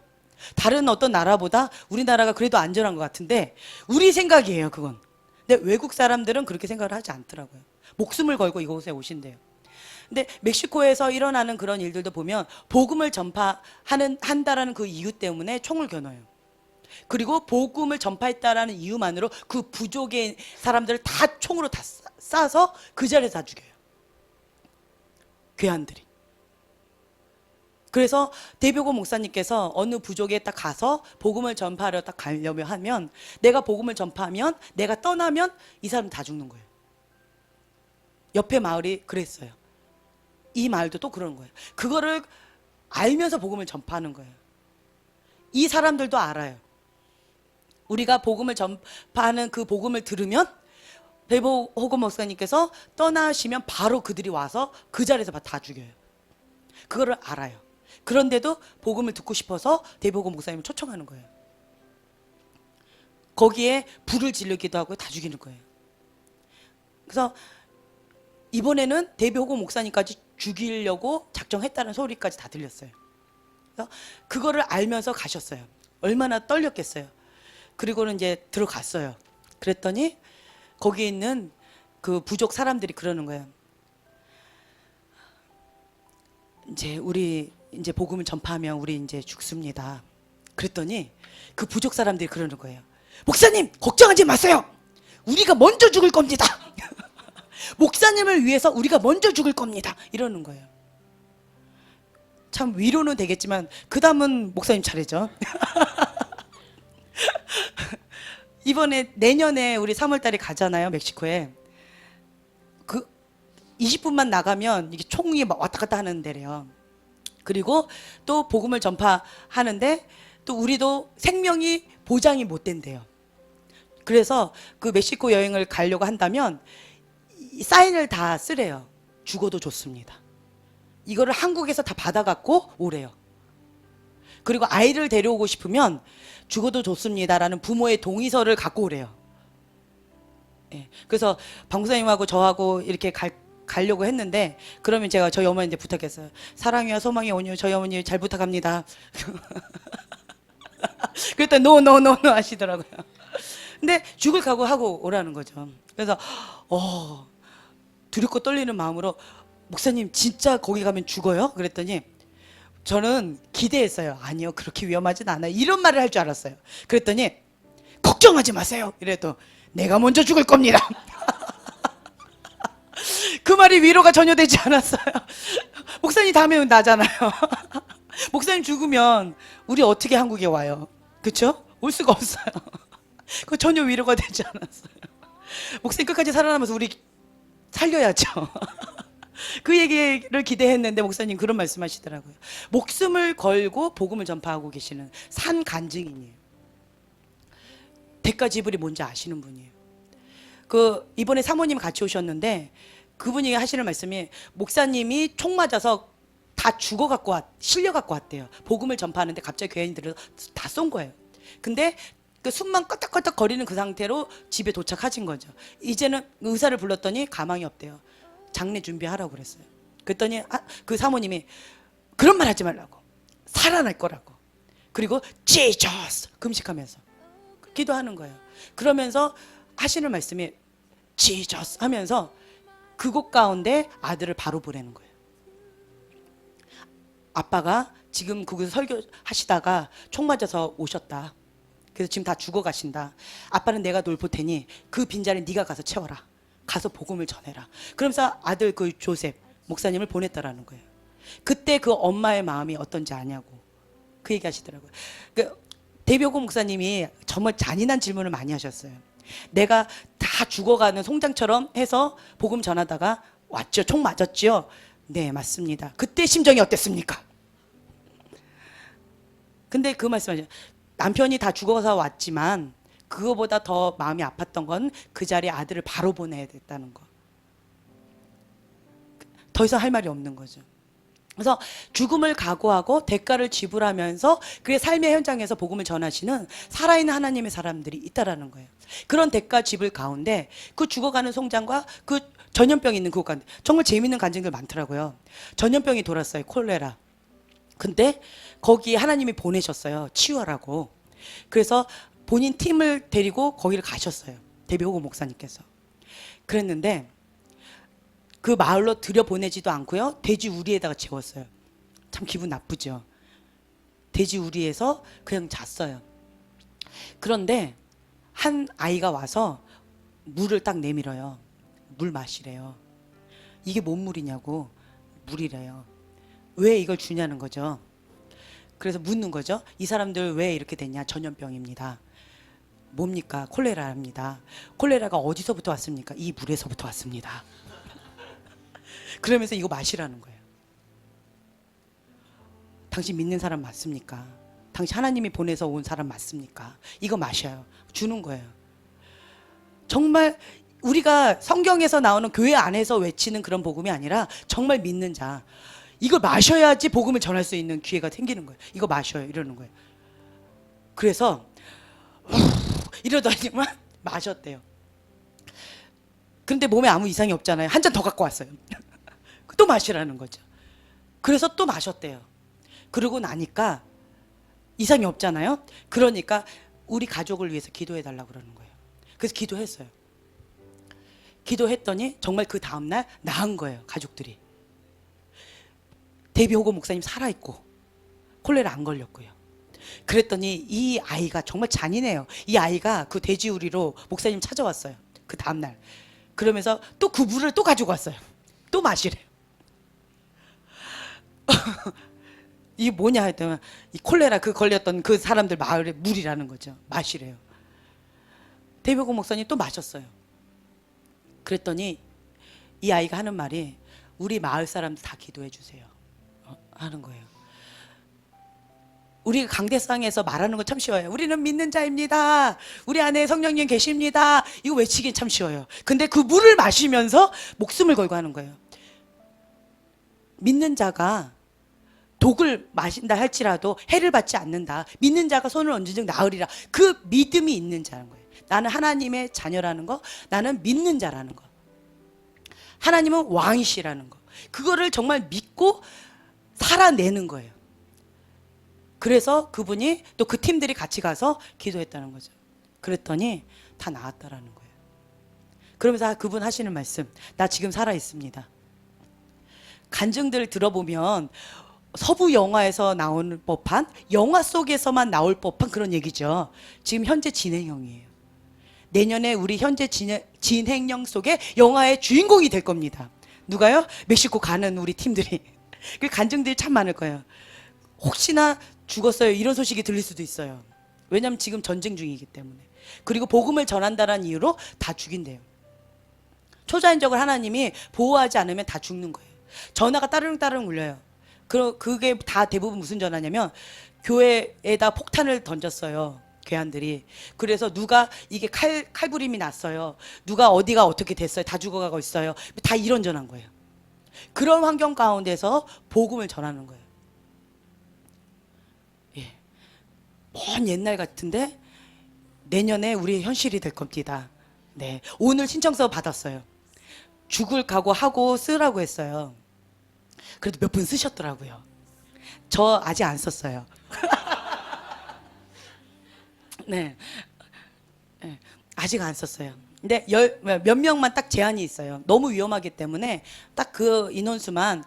다른 어떤 나라보다 우리나라가 그래도 안전한 것 같은데 우리 생각이에요, 그건. 근데 외국 사람들은 그렇게 생각을 하지 않더라고요. 목숨을 걸고 이곳에 오신대요. 근데 멕시코에서 일어나는 그런 일들도 보면 복음을 한다라는 그 이유 때문에 총을 겨눠요. 그리고 복음을 전파했다라는 이유만으로 그 부족의 사람들을 다 총으로 다 쏴서 그 자리에서 다 죽여요. 괴한들이. 그래서 데뷔호고 목사님께서 어느 부족에 딱 가서 복음을 전파하러 딱 가려면 하면, 내가 복음을 전파하면, 내가 떠나면 이 사람 다 죽는 거예요. 옆에 마을이 그랬어요. 이 마을도 또 그러는 거예요. 그거를 알면서 복음을 전파하는 거예요. 이 사람들도 알아요. 우리가 복음을 전파하는 그 복음을 들으면 대보호금 목사님께서 떠나시면 바로 그들이 와서 그 자리에서 다 죽여요. 그거를 알아요. 그런데도 복음을 듣고 싶어서 대보호금 목사님을 초청하는 거예요. 거기에 불을 지르기도 하고 다 죽이는 거예요. 그래서 이번에는 대보호금 목사님까지 죽이려고 작정했다는 소리까지 다 들렸어요. 그래서 그거를 알면서 가셨어요. 얼마나 떨렸겠어요. 그리고는 이제 들어갔어요. 그랬더니 거기에 있는 그 부족 사람들이 그러는 거예요. 이제 우리 이제 복음을 전파하면 우리 이제 죽습니다. 그랬더니 그 부족 사람들이 그러는 거예요. 목사님 걱정하지 마세요. 우리가 먼저 죽을 겁니다. 목사님을 위해서 우리가 먼저 죽을 겁니다. 이러는 거예요. 참 위로는 되겠지만 그 다음은 목사님 차례죠. 이번에 내년에 우리 3월달에 가잖아요, 멕시코에. 그 20분만 나가면 이게 총이 막 왔다 갔다 하는 데래요. 그리고 또 복음을 전파하는데 또 우리도 생명이 보장이 못 된대요. 그래서 그 멕시코 여행을 가려고 한다면 이 사인을 다 쓰래요. 죽어도 좋습니다. 이거를 한국에서 다 받아갖고 오래요. 그리고 아이를 데려오고 싶으면 죽어도 좋습니다라는 부모의 동의서를 갖고 오래요. 예. 그래서 방구사님하고 저하고 이렇게 가려고 했는데 그러면 제가 저희 어머니한테 부탁했어요. 사랑이와 소망이 온유 저희 어머니 잘 부탁합니다. 그랬더니 노 하시더라고요. 근데 죽을 각오하고 오라는 거죠. 그래서 두렵고 떨리는 마음으로 목사님 진짜 거기 가면 죽어요? 그랬더니 저는 기대했어요. 아니요 그렇게 위험하진 않아요. 이런 말을 할 줄 알았어요. 그랬더니 걱정하지 마세요. 이래도 내가 먼저 죽을 겁니다. 그 말이 위로가 전혀 되지 않았어요. 목사님 다음에 나잖아요. 목사님 죽으면 우리 어떻게 한국에 와요? 그쵸? 올 수가 없어요. 그거 전혀 위로가 되지 않았어요. 목사님 끝까지 살아남아서 우리 살려야죠. 그 얘기를 기대했는데 목사님 그런 말씀하시더라고요. 목숨을 걸고 복음을 전파하고 계시는 산 간증인이에요. 대가 지불이 뭔지 아시는 분이에요. 그 이번에 사모님 같이 오셨는데 그분이 하시는 말씀이 목사님이 총 맞아서 다 죽어갖고 실려갖고 왔대요. 복음을 전파하는데 갑자기 교인들을 다 쏜 거예요. 근데 그 숨만 껐덕껐덕 거리는 그 상태로 집에 도착하신 거죠. 이제는 의사를 불렀더니 가망이 없대요. 장례 준비하라고 그랬어요. 그랬더니 그 사모님이 그런 말 하지 말라고. 살아날 거라고. 그리고 Jesus 금식하면서 기도하는 거예요. 그러면서 하시는 말씀이 Jesus 하면서 그곳 가운데 아들을 바로 보내는 거예요. 아빠가 지금 거기서 설교하시다가 총 맞아서 오셨다. 그래서 지금 다 죽어가신다. 아빠는 내가 돌볼 테니 그 빈자리 네가 가서 채워라. 가서 복음을 전해라. 그러면서 아들 그 조셉 목사님을 보냈다라는 거예요. 그때 그 엄마의 마음이 어떤지 아냐고 그 얘기 하시더라고요. 그 대표고 목사님이 정말 잔인한 질문을 많이 하셨어요. 내가 다 죽어가는 송장처럼 해서 복음 전하다가 왔죠. 총 맞았죠. 네 맞습니다. 그때 심정이 어땠습니까? 근데 그 말씀하죠. 남편이 다 죽어서 왔지만 그거보다 더 마음이 아팠던 건 그 자리에 아들을 바로 보내야 됐다는 거. 더 이상 할 말이 없는 거죠. 그래서 죽음을 각오하고 대가를 지불하면서 그의 삶의 현장에서 복음을 전하시는 살아있는 하나님의 사람들이 있다라는 거예요. 그런 대가 지불 가운데 그 죽어가는 송장과 그 전염병 있는 그곳 가운데 정말 재미있는 간증들 많더라고요. 전염병이 돌았어요. 콜레라. 근데 거기에 하나님이 보내셨어요. 치유하라고. 그래서 본인 팀을 데리고 거기를 가셨어요. 대비호고 목사님께서. 그랬는데 그 마을로 들여보내지도 않고요. 돼지 우리에다가 재웠어요. 참 기분 나쁘죠. 돼지 우리에서 그냥 잤어요. 그런데 한 아이가 와서 물을 딱 내밀어요. 물 마시래요. 이게 뭔 물이냐고. 물이래요. 왜 이걸 주냐는 거죠. 그래서 묻는 거죠. 이 사람들 왜 이렇게 됐냐. 전염병입니다. 뭡니까? 콜레라입니다. 콜레라가 어디서부터 왔습니까? 이 물에서부터 왔습니다. 그러면서 이거 마시라는 거예요. 당신 믿는 사람 맞습니까? 당신 하나님이 보내서 온 사람 맞습니까? 이거 마셔요. 주는 거예요. 정말 우리가 성경에서 나오는 교회 안에서 외치는 그런 복음이 아니라 정말 믿는 자, 이걸 마셔야지 복음을 전할 수 있는 기회가 생기는 거예요. 이거 마셔요 이러는 거예요. 그래서 이러더니만 마셨대요. 근데 몸에 아무 이상이 없잖아요. 한 잔 더 갖고 왔어요. 또 마시라는 거죠. 그래서 또 마셨대요. 그러고 나니까 이상이 없잖아요. 그러니까 우리 가족을 위해서 기도해 달라고 그러는 거예요. 그래서 기도했어요. 기도했더니 정말 그 다음날 나은 거예요. 가족들이. 데이비 호거 목사님 살아있고 콜레라 안 걸렸고요. 그랬더니 이 아이가 정말 잔인해요. 이 아이가 그 돼지우리로 목사님 찾아왔어요. 그 다음날. 그러면서 또 그 물을 또 가지고 왔어요. 또 마시래요. 이게 뭐냐 했더니 이 콜레라 그 걸렸던 그 사람들 마을의 물이라는 거죠. 마시래요. 데이비 호거 목사님 또 마셨어요. 그랬더니 이 아이가 하는 말이 우리 마을 사람들 다 기도해 주세요 하는 거예요. 우리가 강대상에서 말하는 거 참 쉬워요. 우리는 믿는 자입니다. 우리 안에 성령님 계십니다. 이거 외치기 참 쉬워요. 근데 그 물을 마시면서 목숨을 걸고 하는 거예요. 믿는 자가 독을 마신다 할지라도 해를 받지 않는다. 믿는 자가 손을 얹은즉 나으리라. 그 믿음이 있는 자는 거예요. 나는 하나님의 자녀라는 거, 나는 믿는 자라는 거, 하나님은 왕이시라는 거, 그거를 정말 믿고 살아내는 거예요. 그래서 그분이 또 그 팀들이 같이 가서 기도했다는 거죠. 그랬더니 다 나았다라는 거예요. 그러면서 그분 하시는 말씀, 나 지금 살아 있습니다. 간증들을 들어보면 서부 영화에서 나오는 법한, 영화 속에서만 나올 법한 그런 얘기죠. 지금 현재 진행형이에요. 내년에 우리 현재 진행형 속에 영화의 주인공이 될 겁니다. 누가요? 멕시코 가는 우리 팀들이. 그 간증들이 참 많을 거예요. 혹시나 죽었어요 이런 소식이 들릴 수도 있어요. 왜냐하면 지금 전쟁 중이기 때문에. 그리고 복음을 전한다는 이유로 다 죽인대요. 초자연적으로 하나님이 보호하지 않으면 다 죽는 거예요. 전화가 따르릉 울려요. 그게 다 대부분 무슨 전화냐면 교회에다 폭탄을 던졌어요. 괴한들이. 그래서 누가 이게 칼부림이 났어요. 누가 어디가 어떻게 됐어요. 다 죽어가고 있어요. 다 이런 전화인 거예요. 그런 환경 가운데서 복음을 전하는 거예요. 예. 먼 옛날 같은데 내년에 우리 현실이 될 겁니다. 네. 오늘 신청서 받았어요. 죽을 각오하고 쓰라고 했어요. 그래도 몇 분 쓰셨더라고요. 저 아직 안 썼어요. 네. 네. 아직 안 썼어요. 근데 몇 명만 딱 제한이 있어요. 너무 위험하기 때문에 딱 그 인원수만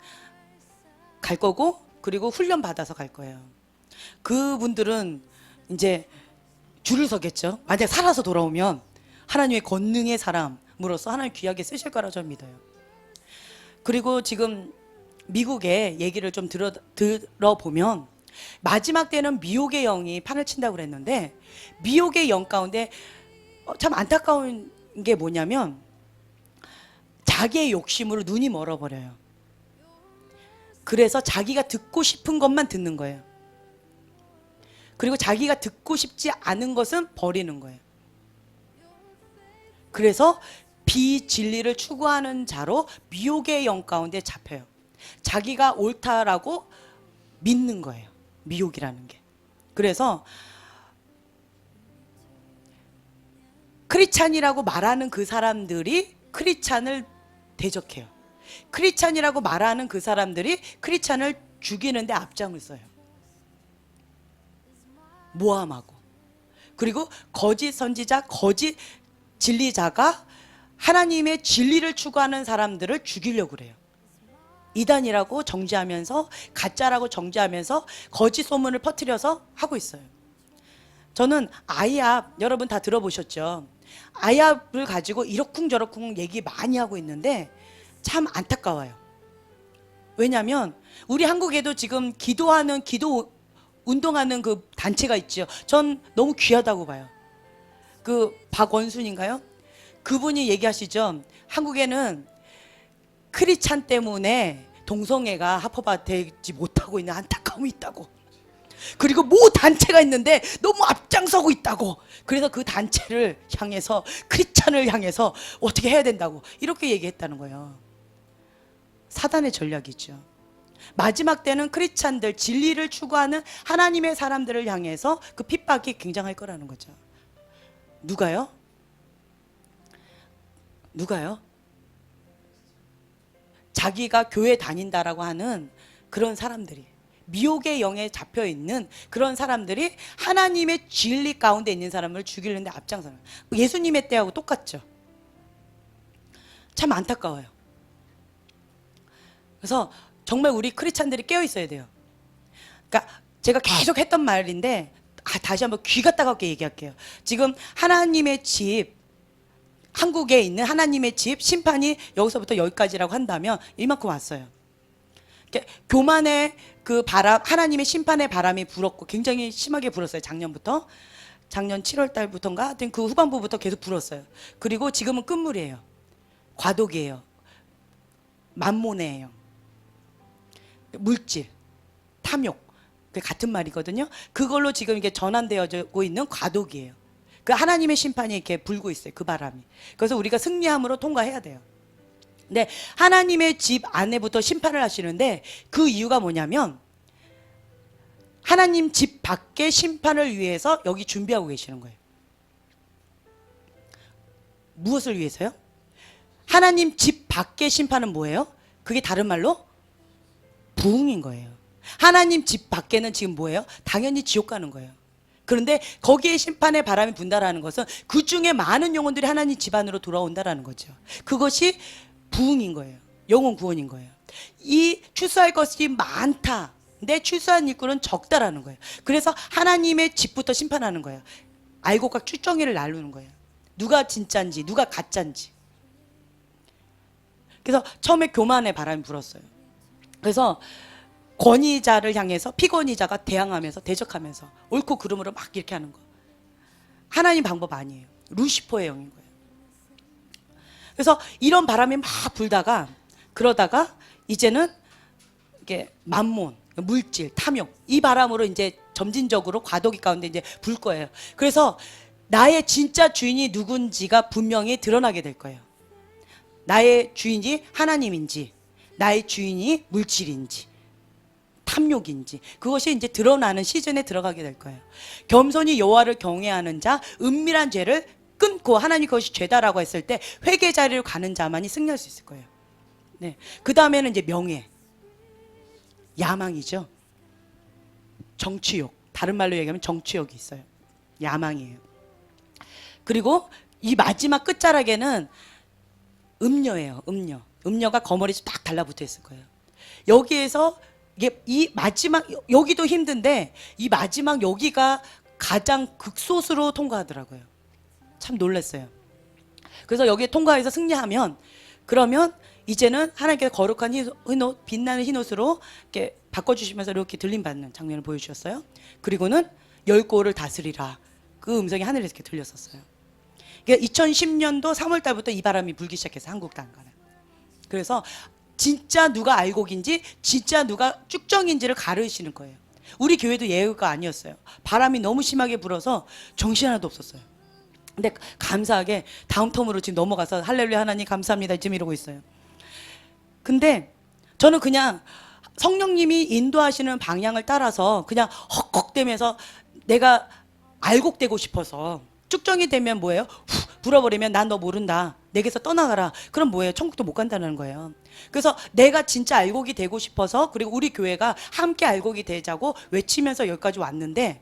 갈 거고, 그리고 훈련 받아서 갈 거예요. 그분들은 이제 줄을 서겠죠. 만약 살아서 돌아오면 하나님의 권능의 사람으로서 하나님 귀하게 쓰실 거라 저는 믿어요. 그리고 지금 미국의 얘기를 좀 들어보면 마지막 때는 미혹의 영이 판을 친다고 그랬는데, 미혹의 영 가운데 참 안타까운 게 뭐냐면 자기의 욕심으로 눈이 멀어버려요. 그래서 자기가 듣고 싶은 것만 듣는 거예요. 그리고 자기가 듣고 싶지 않은 것은 버리는 거예요. 그래서 비진리를 추구하는 자로 미혹의 영 가운데 잡혀요. 자기가 옳다라고 믿는 거예요. 미혹이라는 게. 그래서 크리스찬이라고 말하는 그 사람들이 크리스찬을 대적해요. 크리스찬이라고 말하는 그 사람들이 크리스찬을 죽이는데 앞장을 서요. 모함하고. 그리고 거짓 선지자, 거짓 진리자가 하나님의 진리를 추구하는 사람들을 죽이려고 그래요. 이단이라고 정죄하면서, 가짜라고 정죄하면서 거짓 소문을 퍼뜨려서 하고 있어요. 저는 아이압, 여러분 다 들어보셨죠? 아이압을 가지고 이러쿵저러쿵 얘기 많이 하고 있는데 참 안타까워요. 왜냐하면 우리 한국에도 지금 기도하는, 기도 운동하는 그 단체가 있죠. 전 너무 귀하다고 봐요. 그 박원순인가요? 그분이 얘기하시죠. 한국에는 크리스찬 때문에 동성애가 합법화되지 못하고 있는 안타까움이 있다고. 그리고 모 단체가 있는데 너무 앞장서고 있다고. 그래서 그 단체를 향해서, 크리스찬을 향해서 어떻게 해야 된다고 이렇게 얘기했다는 거예요. 사단의 전략이죠. 마지막 때는 크리스찬들, 진리를 추구하는 하나님의 사람들을 향해서 그 핍박이 굉장할 거라는 거죠. 누가요? 자기가 교회 다닌다라고 하는 그런 사람들이, 미혹의 영에 잡혀 있는 그런 사람들이 하나님의 진리 가운데 있는 사람을 죽이려는데 앞장서는, 예수님의 때하고 똑같죠. 참 안타까워요. 그래서 정말 우리 크리스찬들이 깨어 있어야 돼요. 그러니까 제가 계속 했던 말인데 다시 한번 귀가 따갑게 얘기할게요. 지금 하나님의 집, 한국에 있는 하나님의 집 심판이 여기서부터 여기까지라고 한다면 이만큼 왔어요. 교만의 그 바람, 하나님의 심판의 바람이 불었고 굉장히 심하게 불었어요. 작년부터. 작년 7월 달부터인가 하여튼 그 후반부부터 계속 불었어요. 그리고 지금은 끝물이에요. 과도기예요. 만몬이에요. 물질, 탐욕, 그 같은 말이거든요. 그걸로 지금 이게 전환되어지고 있는 과도기예요. 그 하나님의 심판이 이렇게 불고 있어요. 그 바람이. 그래서 우리가 승리함으로 통과해야 돼요. 근데 하나님의 집 안에부터 심판을 하시는데 그 이유가 뭐냐면 하나님 집 밖에 심판을 위해서 여기 준비하고 계시는 거예요. 무엇을 위해서요? 하나님 집 밖의 심판은 뭐예요? 그게 다른 말로 부흥인 거예요. 하나님 집 밖에는 지금 뭐예요? 당연히 지옥 가는 거예요. 그런데 거기에 심판의 바람이 분다라는 것은 그 중에 많은 영혼들이 하나님 집 안으로 돌아온다라는 거죠. 그것이 부흥인 거예요. 영혼 구원인 거예요. 이 출소할 것이 많다. 근데 출소한 일꾼은 적다라는 거예요. 그래서 하나님의 집부터 심판하는 거예요. 알곡과 출정이를 나누는 거예요. 누가 진짜인지, 누가 가짜인지. 그래서 처음에 교만의 바람이 불었어요. 그래서 권위자를 향해서 피권위자가 대항하면서 대적하면서 옳고 그름으로 막 이렇게 하는 거. 하나님 방법 아니에요. 루시퍼의 영인 거예요. 그래서 이런 바람이 막 불다가 그러다가 이제는 이게 만몬, 물질, 탐욕 이 바람으로 이제 점진적으로 과도기 가운데 이제 불 거예요. 그래서 나의 진짜 주인이 누군지가 분명히 드러나게 될 거예요. 나의 주인이 하나님인지, 나의 주인이 물질인지, 탐욕인지 그것이 이제 드러나는 시즌에 들어가게 될 거예요. 겸손히 여호와를 경외하는 자, 은밀한 죄를 끊고 하나님 그것이 죄다라고 했을 때 회개 자리로 가는 자만이 승리할 수 있을 거예요. 네. 그 다음에는 이제 명예, 야망이죠. 정치욕, 다른 말로 얘기하면 정치욕이 있어요. 야망이에요. 그리고 이 마지막 끝자락에는 음녀예요. 음녀. 음녀가 거머리 딱 달라붙어 있을 거예요. 여기에서 이게 이 마지막 여기도 힘든데 이 마지막 여기가 가장 극소수로 통과하더라고요. 참 놀랐어요. 그래서 여기에 통과해서 승리하면 그러면 이제는 하나님께서 거룩한 흰옷, 빛나는 흰옷으로 이렇게 바꿔주시면서 이렇게 들림받는 장면을 보여주셨어요. 그리고는 열 고을을 다스리라. 그 음성이 하늘에서 이렇게 들렸었어요. 그러니까 2010년도 3월 달부터 이 바람이 불기 시작해서 한국 단가는. 그래서 진짜 누가 알곡인지 진짜 누가 쭉정인지를 가르치는 거예요. 우리 교회도 예외가 아니었어요. 바람이 너무 심하게 불어서 정신 하나도 없었어요. 근데 감사하게 다음 텀으로 지금 넘어가서 할렐루야 하나님 감사합니다 지금 이러고 있어요. 근데 저는 그냥 성령님이 인도하시는 방향을 따라서 그냥 헉헉대면서 내가 알곡되고 싶어서 쭉정이 되면 뭐예요? 후 불어버리면 난 너 모른다. 내게서 떠나가라. 그럼 뭐예요? 천국도 못 간다는 거예요. 그래서 내가 진짜 알곡이 되고 싶어서 그리고 우리 교회가 함께 알곡이 되자고 외치면서 여기까지 왔는데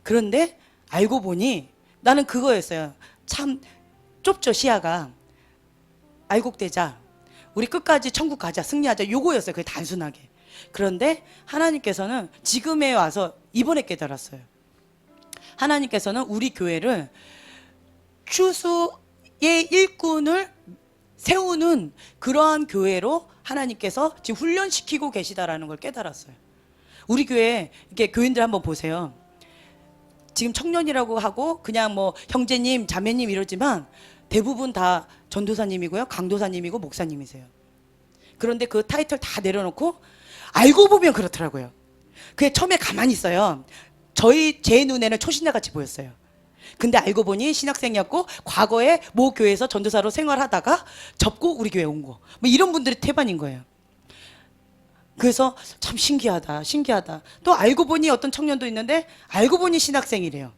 그런데 알고 보니 나는 그거였어요. 참 좁죠 시야가. 알곡되자. 우리 끝까지 천국 가자. 승리하자. 요거였어요. 그게 단순하게. 그런데 하나님께서는 지금에 와서 이번에 깨달았어요. 하나님께서는 우리 교회를 추수의 일꾼을 세우는 그러한 교회로 하나님께서 지금 훈련시키고 계시다라는 걸 깨달았어요. 우리 교회 이렇게 교인들 한번 보세요. 지금 청년이라고 하고 그냥 뭐 형제님, 자매님 이러지만 대부분 다 전도사님이고요, 강도사님이고 목사님이세요. 그런데 그 타이틀 다 내려놓고 알고 보면 그렇더라고요. 그게 처음에 가만히 있어요. 제 눈에는 초신자 같이 보였어요. 근데 알고 보니 신학생이었고 과거에 모 교회에서 전도사로 생활하다가 접고 우리 교회 온 거. 뭐 이런 분들이 태반인 거예요. 그래서 참 신기하다, 신기하다. 또 알고 보니 어떤 청년도 있는데 알고 보니 신학생이래요.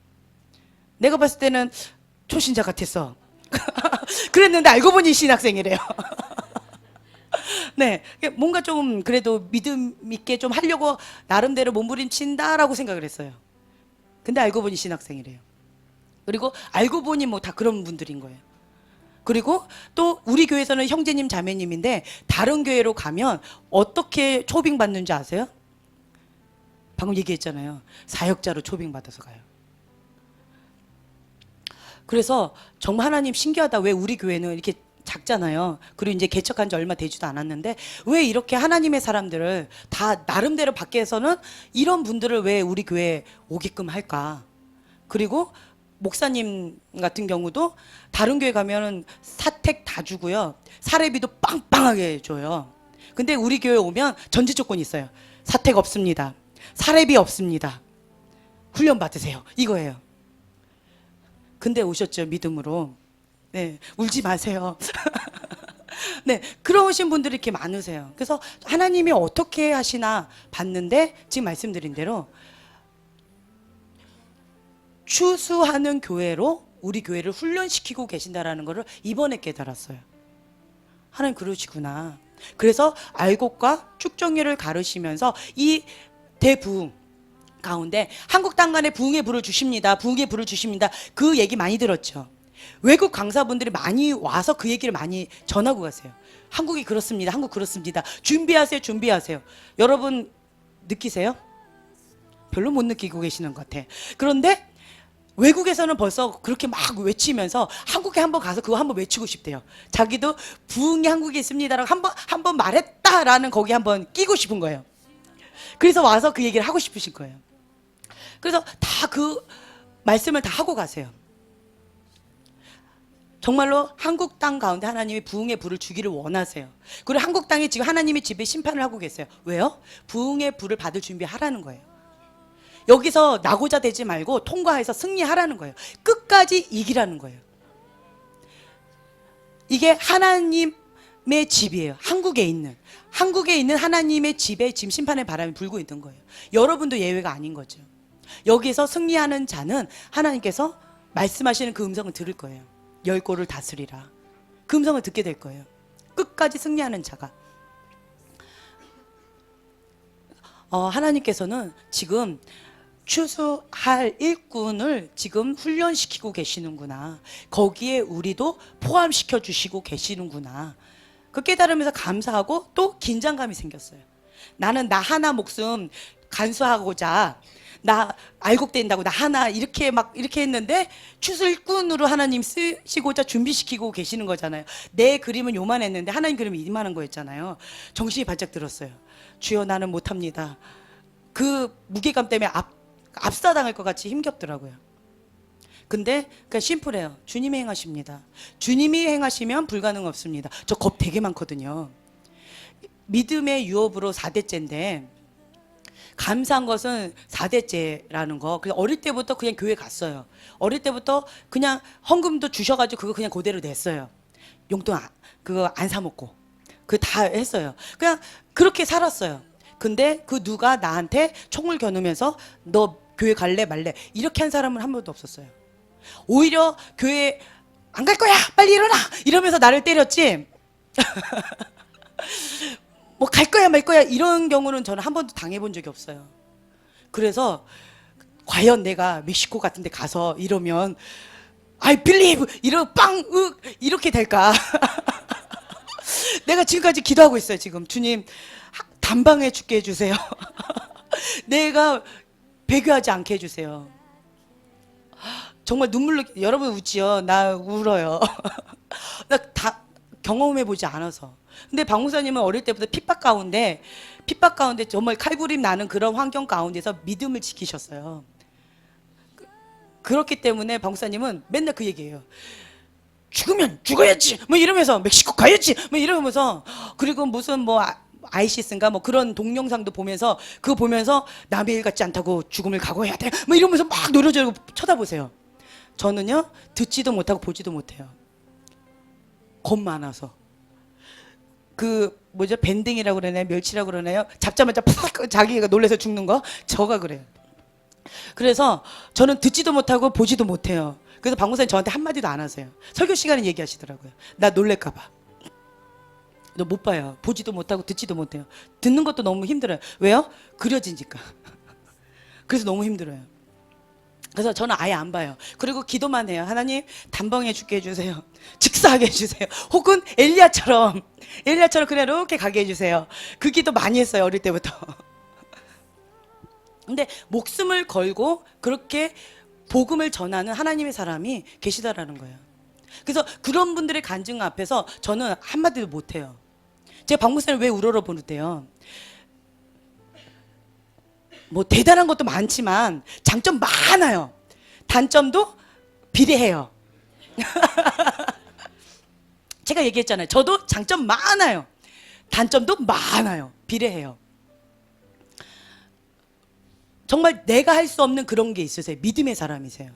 내가 봤을 때는 초신자 같았어. 그랬는데 알고 보니 신학생이래요. 네, 뭔가 좀 그래도 믿음 있게 좀 하려고 나름대로 몸부림친다라고 생각을 했어요. 근데 알고 보니 신학생이래요. 그리고 알고 보니 뭐 다 그런 분들인 거예요. 그리고 또 우리 교회에서는 형제님 자매님인데 다른 교회로 가면 어떻게 초빙받는지 아세요? 방금 얘기했잖아요. 사역자로 초빙받아서 가요. 그래서 정말 하나님 신기하다. 왜 우리 교회는 이렇게 작잖아요. 그리고 이제 개척한 지 얼마 되지도 않았는데 왜 이렇게 하나님의 사람들을 다 나름대로 밖에서는 이런 분들을 왜 우리 교회에 오게끔 할까? 그리고 목사님 같은 경우도 다른 교회 가면은 사택 다 주고요. 사례비도 빵빵하게 줘요. 근데 우리 교회 오면 전제 조건이 있어요. 사택 없습니다. 사례비 없습니다. 훈련 받으세요. 이거예요. 근데 오셨죠, 믿음으로. 네, 울지 마세요. 네, 그러신 분들이 이렇게 많으세요. 그래서 하나님이 어떻게 하시나 봤는데 지금 말씀드린 대로 추수하는 교회로 우리 교회를 훈련시키고 계신다라는 것을 이번에 깨달았어요. 하나님 그러시구나. 그래서 알곡과 축정리를 가르시면서 이 대부흥 가운데 한국 땅간에 부흥의 불을 주십니다. 부흥의 불을 주십니다. 그 얘기 많이 들었죠. 외국 강사분들이 많이 와서 그 얘기를 많이 전하고 가세요. 한국이 그렇습니다. 한국 그렇습니다. 준비하세요. 준비하세요. 여러분 느끼세요? 별로 못 느끼고 계시는 것 같아. 그런데 외국에서는 벌써 그렇게 막 외치면서 한국에 한번 가서 그거 한번 외치고 싶대요. 자기도 부흥이 한국에 있습니다라고 한번 말했다라는 거기 한번 끼고 싶은 거예요. 그래서 와서 그 얘기를 하고 싶으신 거예요. 그래서 다 그 말씀을 다 하고 가세요. 정말로 한국 땅 가운데 하나님이 부흥의 불을 주기를 원하세요. 그리고 한국 땅에 지금 하나님이 집에 심판을 하고 계세요. 왜요? 부흥의 불을 받을 준비하라는 거예요. 여기서 나고자 되지 말고 통과해서 승리하라는 거예요. 끝까지 이기라는 거예요. 이게 하나님의 집이에요. 한국에 있는 하나님의 집에 지금 심판의 바람이 불고 있는 거예요. 여러분도 예외가 아닌 거죠. 여기서 승리하는 자는 하나님께서 말씀하시는 그 음성을 들을 거예요. 열 골을 다스리라. 그 음성을 듣게 될 거예요. 끝까지 승리하는 자가. 하나님께서는 지금 추수할 일꾼을 지금 훈련시키고 계시는구나. 거기에 우리도 포함시켜 주시고 계시는구나. 그 깨달으면서 감사하고 또 긴장감이 생겼어요. 나는 나 하나 목숨 간수하고자 나 알곡된다고 나 하나 이렇게 했는데 추수 일꾼으로 하나님 쓰시고자 준비시키고 계시는 거잖아요. 내 그림은 요만했는데 하나님 그림은 이만한 거였잖아요. 정신이 바짝 들었어요. 주여 나는 못합니다. 그 무게감 때문에 압사당할 것 같이 힘겹더라고요. 근데 그냥 심플해요. 주님이 행하십니다. 주님이 행하시면 불가능 없습니다. 저 겁 되게 많거든요. 믿음의 유업으로 4대째인데 감사한 것은 4대째라는 거. 그래서 어릴 때부터 그냥 교회 갔어요. 어릴 때부터 그냥 헌금도 주셔가지고 그거 그냥 그대로 냈어요. 용돈 그거 안 사 먹고 그거 다 했어요. 그냥 그렇게 살았어요. 근데 그 누가 나한테 총을 겨누면서 너 교회 갈래 말래 이렇게 한 사람은 한 번도 없었어요. 오히려 교회 안 갈 거야 빨리 일어나 이러면서 나를 때렸지. 뭐 갈 거야 말 거야 이런 경우는 저는 한 번도 당해본 적이 없어요. 그래서 과연 내가 멕시코 같은 데 가서 이러면 I believe 이렇게 될까. 내가 지금까지 기도하고 있어요. 지금 주님 단방에 죽게 해주세요. 내가 배교하지 않게 해주세요. 정말 눈물로 여러분 웃지요. 나 울어요. 나 다 경험해보지 않아서. 근데 박 목사님은 어릴 때부터 핍박 가운데 정말 칼부림 나는 그런 환경 가운데서 믿음을 지키셨어요. 그렇기 때문에 박 목사님은 맨날 그 얘기예요. 죽으면 죽어야지 뭐 이러면서 멕시코 가야지 뭐 이러면서, 그리고 무슨 뭐 아이시스인가 뭐 그런 동영상도 보면서, 그거 보면서 남의 일 같지 않다고 죽음을 각오해야 돼 뭐 이러면서 막 노려주고 쳐다보세요. 저는요 듣지도 못하고 보지도 못해요. 겁 많아서. 그 뭐죠, 밴딩이라고 그러나요, 멸치라고 그러나요, 잡자마자 팍 자기가 놀라서 죽는 거, 저가 그래요. 그래서 저는 듣지도 못하고 보지도 못해요. 그래서 박목사님 저한테 한마디도 안 하세요. 설교 시간에 얘기하시더라고요. 나 놀랄까봐. 너 못 봐요. 보지도 못하고 듣지도 못해요. 듣는 것도 너무 힘들어요. 왜요? 그려지니까. 그래서 너무 힘들어요. 그래서 저는 아예 안 봐요. 그리고 기도만 해요. 하나님 단번에 죽게 해주세요. 즉사하게 해주세요. 혹은 엘리야처럼 그냥 이렇게 가게 해주세요. 그 기도 많이 했어요, 어릴 때부터. 근데 목숨을 걸고 그렇게 복음을 전하는 하나님의 사람이 계시다라는 거예요. 그래서 그런 분들의 간증 앞에서 저는 한마디도 못해요. 제가 박 목사님 왜 우러러 보는데요, 뭐 대단한 것도 많지만 장점 많아요. 단점도 비례해요. 제가 얘기했잖아요. 저도 장점 많아요. 단점도 많아요. 비례해요. 정말 내가 할 수 없는 그런 게 있으세요. 믿음의 사람이세요.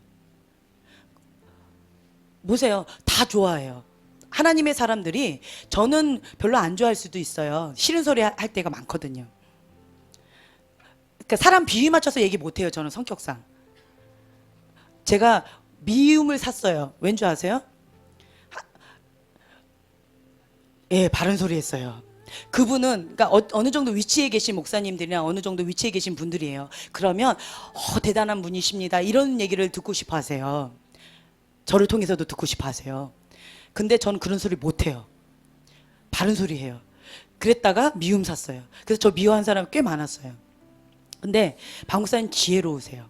보세요. 다 좋아해요. 하나님의 사람들이 저는 별로 안 좋아할 수도 있어요. 싫은 소리 할 때가 많거든요. 그러니까 사람 비위 맞춰서 얘기 못해요. 저는 성격상. 제가 미움을 샀어요. 왠 줄 아세요? 예, 바른 소리 했어요. 그분은 그러니까 어느 정도 위치에 계신 목사님들이나 어느 정도 위치에 계신 분들이에요. 그러면 대단한 분이십니다, 이런 얘기를 듣고 싶어 하세요. 저를 통해서도 듣고 싶어 하세요. 근데 저는 그런 소리 못 해요. 바른 소리 해요. 그랬다가 미움 샀어요. 그래서 저 미워한 사람이 꽤 많았어요. 근데 박 목사님 지혜로우세요.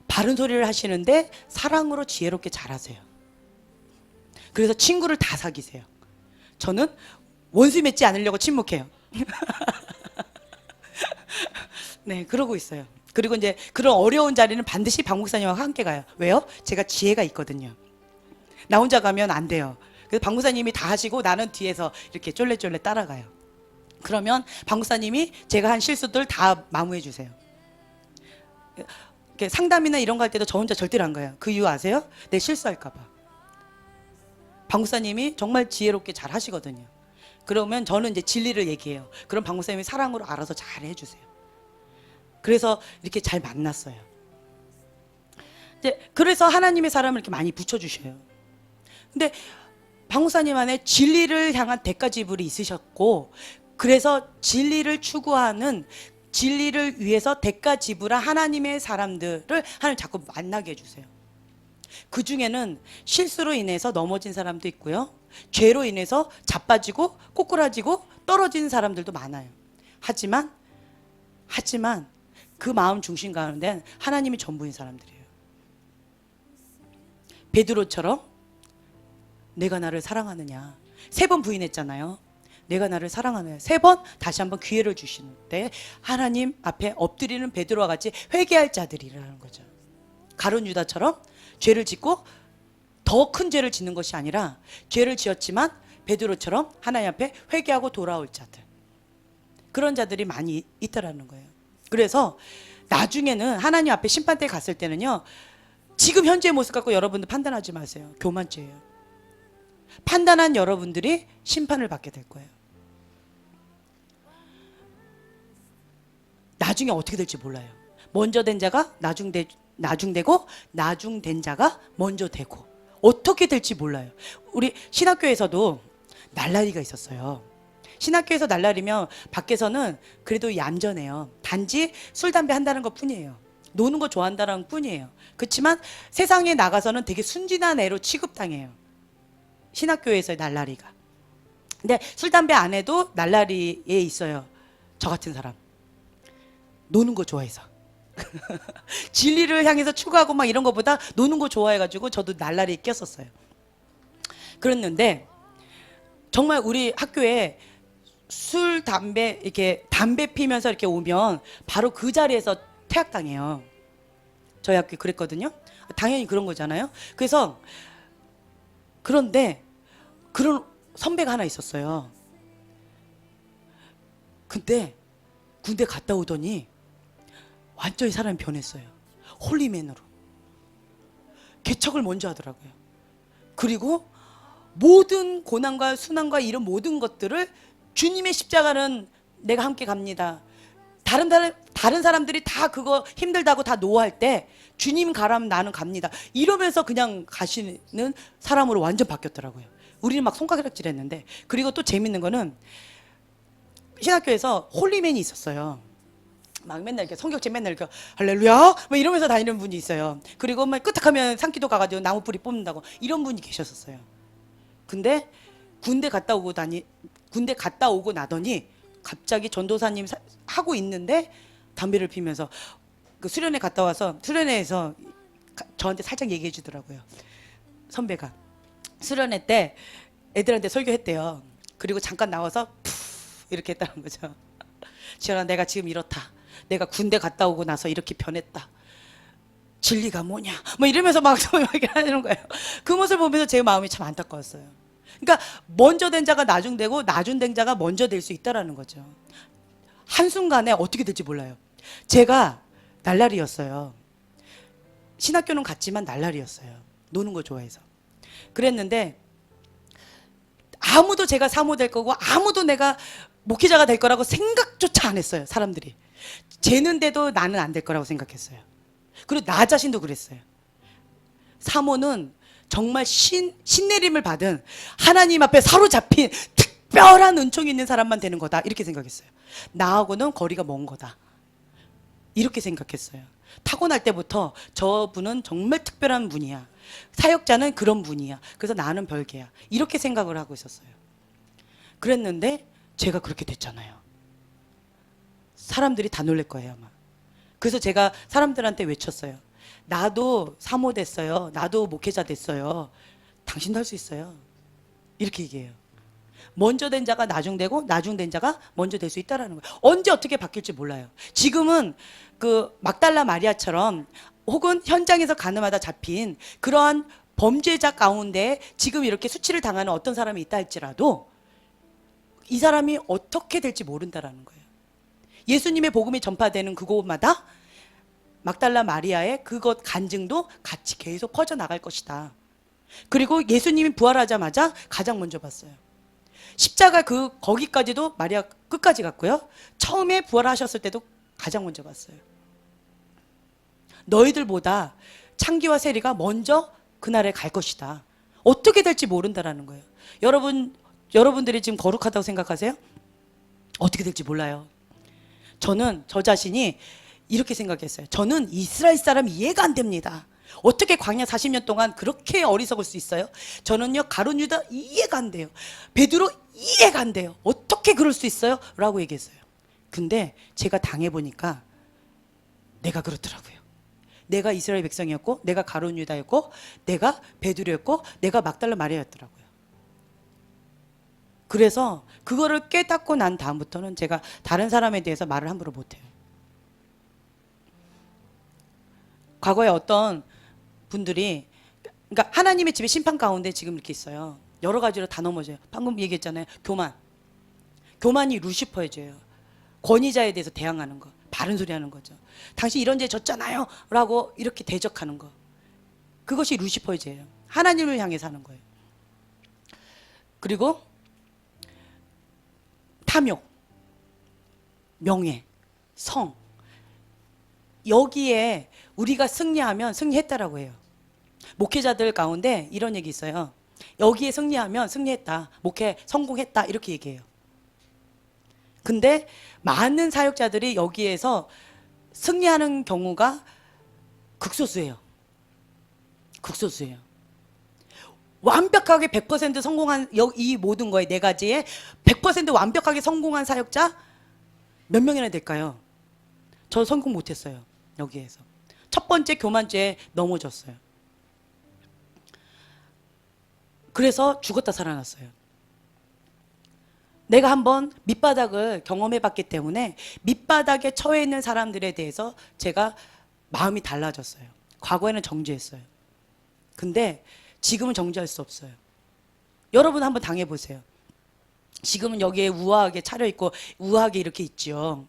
바른 소리를 하시는데 사랑으로 지혜롭게 잘하세요. 그래서 친구를 다 사귀세요. 저는 원수 맺지 않으려고 침묵해요. 네, 그러고 있어요. 그리고 이제 그런 어려운 자리는 반드시 박 목사님과 함께 가요. 왜요? 제가 지혜가 있거든요. 나 혼자 가면 안 돼요. 그래서 박 목사님이 다 하시고 나는 뒤에서 이렇게 쫄래쫄래 따라가요. 그러면 박 목사님이 제가 한 실수들 다 마무해 주세요. 상담이나 이런 거 할 때도 저 혼자 절대로 안 가요. 그 이유 아세요? 내 실수할까 봐. 박 목사님이 정말 지혜롭게 잘 하시거든요. 그러면 저는 이제 진리를 얘기해요. 그럼 박 목사님이 사랑으로 알아서 잘 해주세요. 그래서 이렇게 잘 만났어요. 이제 그래서 하나님의 사람을 이렇게 많이 붙여주셔요. 근데 박 목사님 안에 진리를 향한 대가 지불이 있으셨고, 그래서 진리를 추구하는, 진리를 위해서 대가 지불한 하나님의 사람들을 하나님 자꾸 만나게 해주세요. 그 중에는 실수로 인해서 넘어진 사람도 있고요, 죄로 인해서 자빠지고 꼬꾸라지고 떨어진 사람들도 많아요. 하지만 그 마음 중심 가운데는 하나님이 전부인 사람들이에요. 베드로처럼 내가 나를 사랑하느냐, 3번 부인했잖아요. 내가 나를 사랑하느냐, 3번 다시 한번 기회를 주시는데 하나님 앞에 엎드리는 베드로와 같이 회개할 자들이라는 거죠. 가룟 유다처럼 죄를 짓고 더 큰 죄를 짓는 것이 아니라 죄를 지었지만 베드로처럼 하나님 앞에 회개하고 돌아올 자들, 그런 자들이 많이 있다라는 거예요. 그래서 나중에는 하나님 앞에 심판대에 갔을 때는요, 지금 현재의 모습 갖고 여러분들 판단하지 마세요. 교만죄예요. 판단한 여러분들이 심판을 받게 될 거예요. 나중에 어떻게 될지 몰라요. 먼저 된 자가 나중되고 나중된 자가 먼저 되고, 어떻게 될지 몰라요. 우리 신학교에서도 날라리가 있었어요. 신학교에서 날라리면 밖에서는 그래도 얌전해요. 단지 술, 담배 한다는 것 뿐이에요. 노는 거 좋아한다는 것 뿐이에요. 그렇지만 세상에 나가서는 되게 순진한 애로 취급당해요. 신학교에서의 날라리가. 근데 술, 담배 안 해도 날라리에 있어요. 저 같은 사람. 노는 거 좋아해서. 진리를 향해서 추구하고 막 이런 것보다 노는 거 좋아해가지고 저도 날라리에 꼈었어요. 그랬는데 정말 우리 학교에 술, 담배, 이렇게 담배 피면서 이렇게 오면 바로 그 자리에서 퇴학당해요. 저희 학교 그랬거든요. 당연히 그런 거잖아요. 그래서 그런데 그런 선배가 하나 있었어요. 근데 군대 갔다 오더니 완전히 사람이 변했어요. 홀리맨으로. 개척을 먼저 하더라고요. 그리고 모든 고난과 순환과 이런 모든 것들을 주님의 십자가는 내가 함께 갑니다. 다른 사람들이 다 그거 힘들다고 다 노할 때 주님 가라면 나는 갑니다. 이러면서 그냥 가시는 사람으로 완전 바뀌었더라고요. 우리는 막 손가락질 했는데. 그리고 또 재밌는 거는 신학교에서 홀리맨이 있었어요. 막 맨날 이렇게 성격제 맨날 이렇게 할렐루야 뭐 이러면서 다니는 분이 있어요. 그리고 막 끄떡하면 산기도 가가지고 나무 뿌리 뽑는다고 이런 분이 계셨었어요. 근데 군대 갔다 오고 나더니 갑자기 전도사님 하고 있는데 담배를 피면서 그 수련회 갔다 와서 수련회에서 저한테 살짝 얘기해 주더라고요. 선배가 수련회 때 애들한테 설교했대요. 그리고 잠깐 나와서 푸 이렇게 했다는 거죠. 지연아, 내가 지금 이렇다. 내가 군대 갔다 오고 나서 이렇게 변했다. 진리가 뭐냐? 뭐 이러면서 막 이렇게 하는 거예요. 그 모습을 보면서 제 마음이 참 안타까웠어요. 그러니까 먼저 된 자가 나중되고 나중된 자가 먼저 될 수 있다라는 거죠. 한순간에 어떻게 될지 몰라요. 제가 날라리였어요. 신학교는 갔지만 날라리였어요. 노는 거 좋아해서. 그랬는데 아무도 제가 사모 될 거고 아무도 내가 목회자가 될 거라고 생각조차 안 했어요. 사람들이. 재는데도 나는 안 될 거라고 생각했어요. 그리고 나 자신도 그랬어요. 사모는 정말 신내림을 받은 하나님 앞에 사로잡힌 특별한 은총이 있는 사람만 되는 거다 이렇게 생각했어요. 나하고는 거리가 먼 거다 이렇게 생각했어요. 타고날 때부터 저분은 정말 특별한 분이야. 사역자는 그런 분이야. 그래서 나는 별개야. 이렇게 생각을 하고 있었어요. 그랬는데 제가 그렇게 됐잖아요. 사람들이 다 놀랄 거예요 아마. 그래서 제가 사람들한테 외쳤어요. 나도 사모 됐어요. 나도 목회자 됐어요. 당신도 할 수 있어요. 이렇게 얘기해요. 먼저 된 자가 나중되고 나중된 자가 먼저 될 수 있다는 거예요. 언제 어떻게 바뀔지 몰라요. 지금은 그 막달라 마리아처럼 혹은 현장에서 가늠하다 잡힌 그러한 범죄자 가운데 지금 이렇게 수치를 당하는 어떤 사람이 있다 할지라도 이 사람이 어떻게 될지 모른다라는 거예요. 예수님의 복음이 전파되는 그곳마다 막달라 마리아의 그것 간증도 같이 계속 퍼져나갈 것이다. 그리고 예수님이 부활하자마자 가장 먼저 봤어요. 십자가 거기까지도 마리아 끝까지 갔고요. 처음에 부활하셨을 때도 가장 먼저 봤어요. 너희들보다 창기와 세리가 먼저 그날에 갈 것이다. 어떻게 될지 모른다라는 거예요. 여러분들이 지금 거룩하다고 생각하세요? 어떻게 될지 몰라요. 저는 저 자신이 이렇게 생각했어요. 저는 이스라엘 사람 이해가 안 됩니다. 어떻게 광야 40년 동안 그렇게 어리석을 수 있어요? 저는요 가룟 유다 이해가 안 돼요. 베드로 이해가 안 돼요. 어떻게 그럴 수 있어요? 라고 얘기했어요. 근데 제가 당해보니까 내가 그렇더라고요. 내가 이스라엘 백성이었고 내가 가룟 유다였고 내가 베드로였고 내가 막달라 마리아였더라고요. 그래서 그거를 깨닫고 난 다음부터는 제가 다른 사람에 대해서 말을 함부로 못해요. 과거에 어떤 분들이 그러니까 하나님의 집의 심판 가운데 지금 이렇게 있어요. 여러 가지로 다 넘어져요. 방금 얘기했잖아요. 교만이 루시퍼의 죄예요. 권위자에 대해서 대항하는 거, 바른 소리 하는 거죠. 당신 이런 죄 졌잖아요 라고 이렇게 대적하는 거, 그것이 루시퍼의 죄예요. 하나님을 향해서 하는 거예요. 그리고 탐욕, 명예, 성, 여기에 우리가 승리하면 승리했다라고 해요. 목회자들 가운데 이런 얘기 있어요. 여기에 승리하면 승리했다, 목회 성공했다 이렇게 얘기해요. 근데 많은 사역자들이 여기에서 승리하는 경우가 극소수예요. 극소수예요. 완벽하게 100% 성공한 이 모든 거에 네 가지에 100% 완벽하게 성공한 사역자 몇 명이나 될까요? 저 성공 못했어요. 여기에서 첫 번째 교만죄에 넘어졌어요. 그래서 죽었다 살아났어요. 내가 한번 밑바닥을 경험해 봤기 때문에 밑바닥에 처해 있는 사람들에 대해서 제가 마음이 달라졌어요. 과거에는 정죄했어요. 근데 지금은 정죄할 수 없어요. 여러분 한번 당해보세요. 지금은 여기에 우아하게 차려있고 우아하게 이렇게 있죠.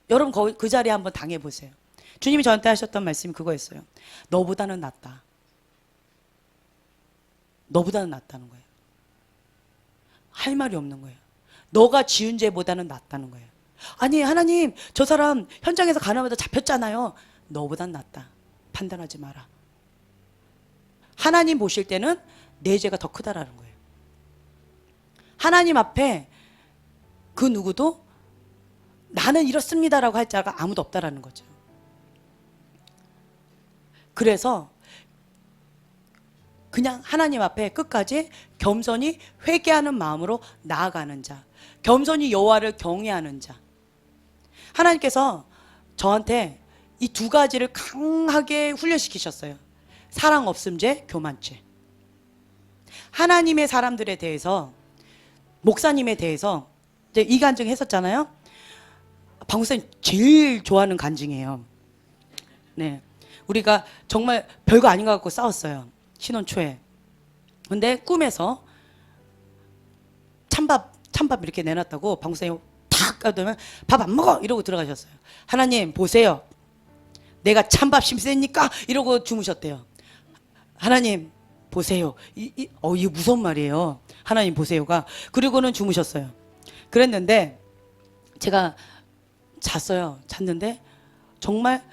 여러분 그 자리에 한번 당해보세요. 주님이 저한테 하셨던 말씀이 그거였어요. 너보다는 낫다. 너보다는 낫다는 거예요. 할 말이 없는 거예요. 너가 지은 죄보다는 낫다는 거예요. 아니 하나님, 저 사람 현장에서 가나마다 잡혔잖아요. 너보단 낫다. 판단하지 마라. 하나님 보실 때는 내 죄가 더 크다라는 거예요. 하나님 앞에 그 누구도 나는 이렇습니다라고 할 자가 아무도 없다라는 거죠. 그래서 그냥 하나님 앞에 끝까지 겸손히 회개하는 마음으로 나아가는 자, 겸손히 여호와를 경외하는 자. 하나님께서 저한테 이 두 가지를 강하게 훈련시키셨어요. 사랑 없음죄, 교만죄. 하나님의 사람들에 대해서, 목사님에 대해서 이제 이 간증 했었잖아요. 박 목사님 제일 좋아하는 간증이에요. 네, 우리가 정말 별거 아닌 것 같고 싸웠어요. 신혼 초에. 근데 꿈에서 찬밥 이렇게 내놨다고 박 목사님 탁 까두면 밥 안 먹어 이러고 들어가셨어요. 하나님 보세요. 내가 찬밥 심셉니까? 이러고 주무셨대요. 하나님 보세요. 이게 무서운 말이에요. 하나님 보세요가. 그리고는 주무셨어요. 그랬는데 제가 잤어요. 잤는데 정말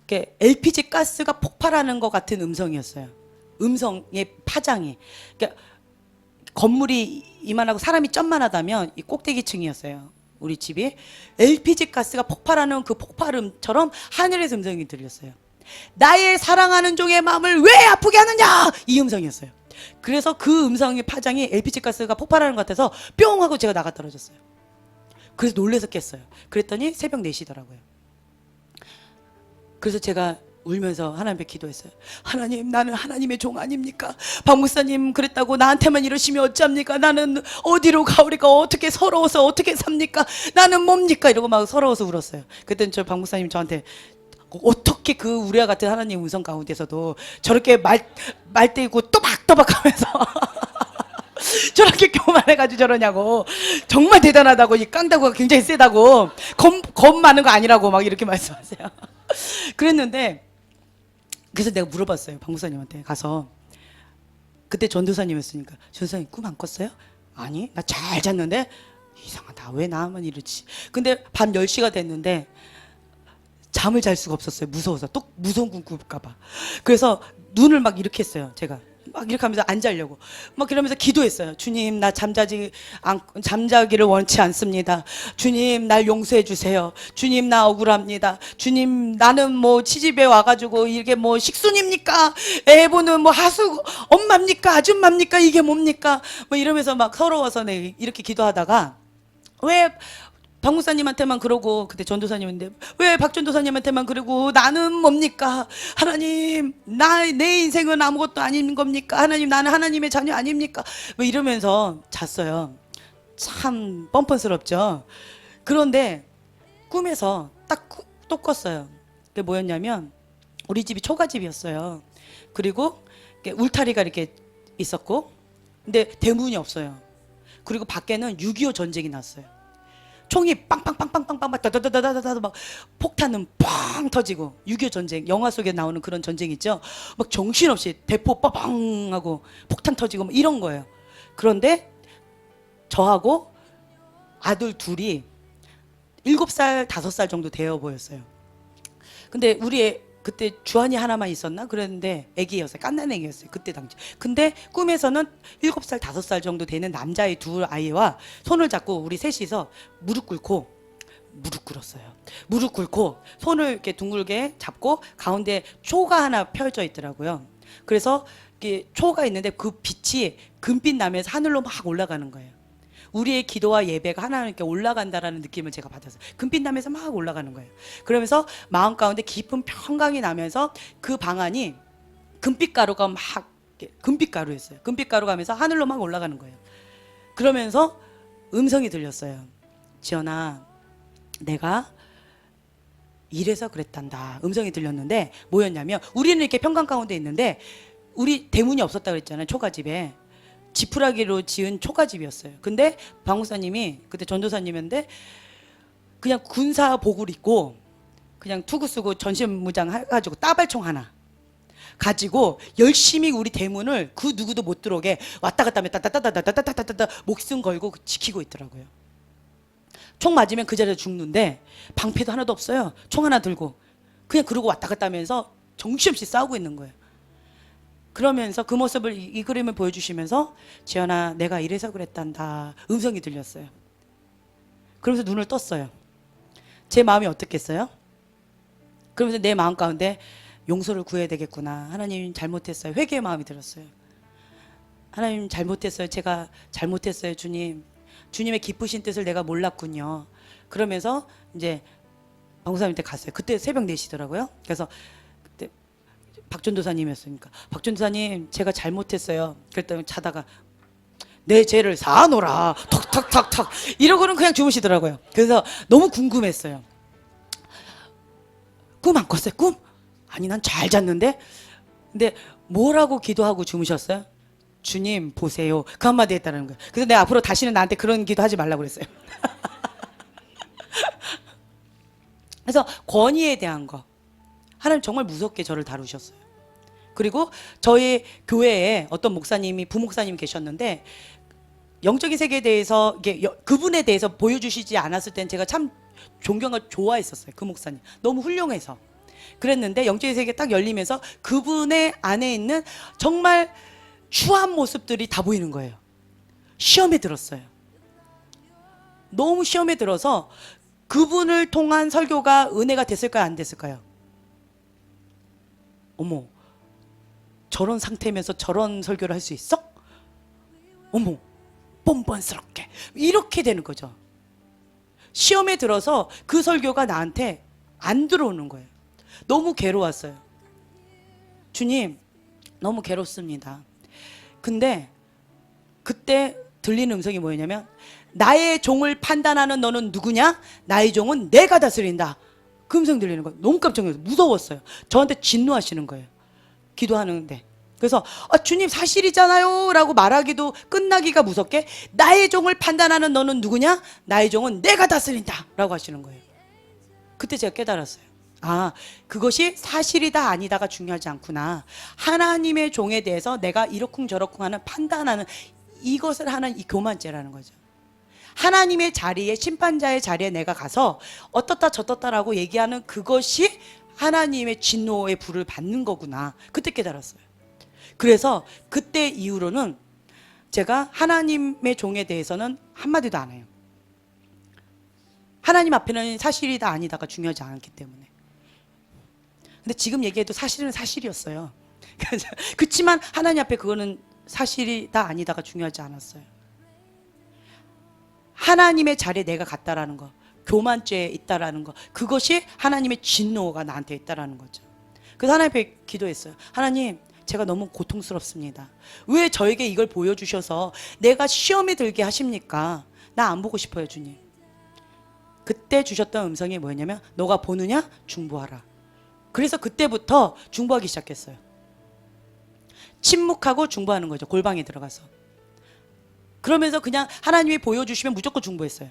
이렇게 LPG 가스가 폭발하는 것 같은 음성이었어요. 음성의 파장이. 그러니까 건물이 이만하고 사람이 점만하다면 이 꼭대기층이었어요. 우리 집이. LPG 가스가 폭발하는 그 폭발음처럼 하늘에서 음성이 들렸어요. 나의 사랑하는 종의 마음을 왜 아프게 하느냐! 이 음성이었어요. 그래서 그 음성의 파장이 LPG 가스가 폭발하는 것 같아서 뿅 하고 제가 나가 떨어졌어요. 그래서 놀래서 깼어요. 그랬더니 새벽 4시더라고요. 그래서 제가 울면서 하나님께 기도했어요. 하나님, 나는 하나님의 종 아닙니까? 박 목사님 그랬다고 나한테만 이러시면 어찌합니까? 나는 어디로 가오리까? 어떻게 서러워서 어떻게 삽니까? 나는 뭡니까? 이러고 막 서러워서 울었어요. 그때는 저 박 목사님 저한테 어떻게 그 우리와 같은 하나님 음성 가운데서도 저렇게 말대고 또박또박 하면서 저렇게 교만해가지고 저러냐고. 정말 대단하다고. 이 깡다구가 굉장히 세다고. 겁 많은 거 아니라고 막 이렇게 말씀하세요. 그랬는데 그래서 내가 물어봤어요. 박 목사님한테 가서. 그때 전도사님이었으니까 전도사님 꿈 안 꿨어요? 아니 나 잘 잤는데 이상하다. 왜 나만 이러지? 근데 밤 10시가 됐는데 잠을 잘 수가 없었어요. 무서워서. 또 무서운 꿈 꿀까봐. 그래서 눈을 막 이렇게 했어요. 제가 막 이렇게 하면서 안 자려고 막 그러면서 기도했어요. 주님, 나 잠자기를 원치 않습니다. 주님, 날 용서해 주세요. 주님, 나 억울합니다. 주님, 나는 뭐 시집에 와가지고 이게 뭐 식순입니까? 애 보는 뭐 하수 엄마입니까? 아줌마입니까? 이게 뭡니까? 뭐 이러면서 막 서러워서 네, 이렇게 기도하다가 왜 박 목사님한테만 그러고, 그때 전도사님인데 왜 박 전도사님한테만 그러고 나는 뭡니까? 하나님, 내 인생은 아무것도 아닌 겁니까? 하나님, 나는 하나님의 자녀 아닙니까? 뭐 이러면서 잤어요. 참 뻔뻔스럽죠. 그런데 꿈에서 딱 또 꿨어요. 그게 뭐였냐면 우리 집이 초가집이었어요. 그리고 울타리가 이렇게 있었고, 근데 대문이 없어요. 그리고 밖에는 6.25 전쟁이 났어요. 총이 빵빵빵빵빵빵 다다다다다다 막 폭탄은 뻥 터지고 6.25 전쟁, 영화 속에 나오는 그런 전쟁 있죠. 막 정신없이 대포 빠방 하고 폭탄 터지고 막 이런 거예요. 그런데 저하고 아들 둘이 7살, 5살 정도 되어 보였어요. 근데 우리 그때 주한이 하나만 있었나? 그랬는데 애기였어요. 깐난 애기였어요. 그때 당시. 근데 꿈에서는 7살, 5살 정도 되는 남자의 두 아이와 손을 잡고 우리 셋이서 무릎 꿇었어요. 무릎 꿇고 손을 이렇게 둥글게 잡고 가운데 초가 하나 펴져 있더라고요. 그래서 이게 초가 있는데 그 빛이 금빛 나면서 하늘로 막 올라가는 거예요. 우리의 기도와 예배가 하나님께 올라간다라는 느낌을 제가 받았어요. 금빛 나면서 막 올라가는 거예요. 그러면서 마음 가운데 깊은 평강이 나면서 그 방안이 금빛가루가 막 금빛가루였어요. 금빛가루가 하면서 하늘로 막 올라가는 거예요. 그러면서 음성이 들렸어요. 지연아, 내가 이래서 그랬단다. 음성이 들렸는데 뭐였냐면, 우리는 이렇게 평강 가운데 있는데 우리 대문이 없었다고 그랬잖아요. 초가집에 지푸라기로 지은 초가집이었어요. 근데 박목사님이 그때 전도사님인데 그냥 군사복을 입고 그냥 투구 쓰고 전신무장 해가지고 따발총 하나 가지고 열심히 우리 대문을 그 누구도 못 들어오게 왔다 갔다 하면 따따따따따따따따따 목숨 걸고 지키고 있더라고요. 총 맞으면 그 자리에 죽는데 방패도 하나도 없어요. 총 하나 들고 그냥 그러고 왔다 갔다 하면서 정신없이 싸우고 있는 거예요. 그러면서 그 모습을 이 그림을 보여주시면서 지연아 내가 이래서 그랬단다 음성이 들렸어요. 그러면서 눈을 떴어요. 제 마음이 어떻겠어요? 그러면서 내 마음 가운데 용서를 구해야 되겠구나. 하나님 잘못했어요. 회개의 마음이 들었어요. 하나님 잘못했어요. 제가 잘못했어요. 주님. 주님의 기쁘신 뜻을 내가 몰랐군요. 그러면서 이제 방사님한테 갔어요. 그때 새벽 4시더라고요. 그래서 그때 박전도사님이었으니까 박전도사님 제가 잘못했어요. 그랬더니 자다가 내 죄를 사하노라 턱턱턱턱 이러고는 그냥 주무시더라고요. 그래서 너무 궁금했어요. 꿈 안 꿨어요? 꿈? 아니 난 잘 잤는데. 근데 뭐라고 기도하고 주무셨어요? 주님 보세요. 그 한마디 했다는 거예요. 그래서 내가 앞으로 다시는 나한테 그런 기도하지 말라고 그랬어요. 그래서 권위에 대한 거 하나님 정말 무섭게 저를 다루셨어요. 그리고 저희 교회에 어떤 목사님이 부목사님이 계셨는데 영적인 세계에 대해서 이게 그분에 대해서 보여주시지 않았을 땐 제가 참 존경과 좋아했었어요. 그 목사님 너무 훌륭해서 그랬는데 영적인 세계 딱 열리면서 그분의 안에 있는 정말 추한 모습들이 다 보이는 거예요. 시험에 들었어요. 너무 시험에 들어서 그분을 통한 설교가 은혜가 됐을까요? 안 됐을까요? 어머, 저런 상태면서 저런 설교를 할 수 있어? 어머, 뻔뻔스럽게 이렇게 되는 거죠. 시험에 들어서 그 설교가 나한테 안 들어오는 거예요. 너무 괴로웠어요. 주님, 너무 괴롭습니다. 근데 그때 들리는 음성이 뭐였냐면 나의 종을 판단하는 너는 누구냐? 나의 종은 내가 다스린다. 그 음성 들리는 거예요. 너무 깜짝 놀랐어요. 무서웠어요. 저한테 진노하시는 거예요. 기도하는데. 그래서 주님 사실이잖아요 라고 말하기도 끝나기가 무섭게 나의 종을 판단하는 너는 누구냐? 나의 종은 내가 다스린다 라고 하시는 거예요. 그때 제가 깨달았어요. 아, 그것이 사실이다 아니다가 중요하지 않구나. 하나님의 종에 대해서 내가 이러쿵저러쿵 하는 판단하는 이것을 하는 이 교만죄라는 거죠. 하나님의 자리에 심판자의 자리에 내가 가서 어떻다 저떻다라고 얘기하는 그것이 하나님의 진노의 불을 받는 거구나. 그때 깨달았어요. 그래서 그때 이후로는 제가 하나님의 종에 대해서는 한마디도 안 해요. 하나님 앞에는 사실이다 아니다가 중요하지 않기 때문에. 근데 지금 얘기해도 사실은 사실이었어요. 그렇지만 하나님 앞에 그거는 사실이다 아니다가 중요하지 않았어요. 하나님의 자리에 내가 갔다라는 거, 교만죄에 있다라는 거, 그것이 하나님의 진노가 나한테 있다라는 거죠. 그래서 하나님 앞에 기도했어요. 하나님, 제가 너무 고통스럽습니다. 왜 저에게 이걸 보여주셔서 내가 시험에 들게 하십니까? 나 안 보고 싶어요, 주님. 그때 주셨던 음성이 뭐였냐면 너가 보느냐? 중보하라. 그래서 그때부터 중보하기 시작했어요. 침묵하고 중보하는 거죠. 골방에 들어가서. 그러면서 그냥 하나님이 보여주시면 무조건 중보했어요.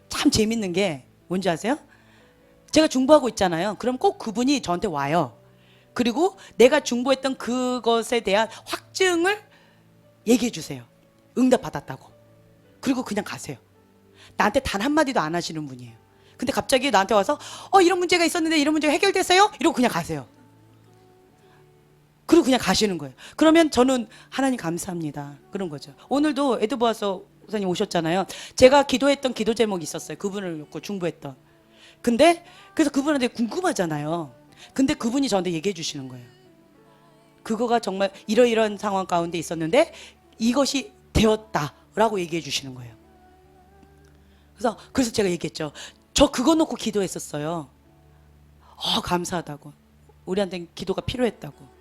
참 재밌는 게 뭔지 아세요? 제가 중보하고 있잖아요. 그럼 꼭 그분이 저한테 와요. 그리고 내가 중보했던 그것에 대한 확증을 얘기해 주세요. 응답 받았다고. 그리고 그냥 가세요. 나한테 단 한마디도 안 하시는 분이에요. 근데 갑자기 나한테 와서 이런 문제가 있었는데 이런 문제가 해결됐어요? 이러고 그냥 가세요. 그리고 그냥 가시는 거예요. 그러면 저는 하나님 감사합니다. 그런 거죠. 오늘도 에드보아서 목사님 오셨잖아요. 제가 기도했던 기도 제목이 있었어요. 그분을 놓고 중보했던. 근데 그래서 그분한테 궁금하잖아요. 근데 그분이 저한테 얘기해 주시는 거예요. 그거가 정말 이러이러한 상황 가운데 있었는데 이것이 되었다라고 얘기해 주시는 거예요. 그래서 제가 얘기했죠. 저 그거 놓고 기도했었어요. 감사하다고. 우리한테는 기도가 필요했다고.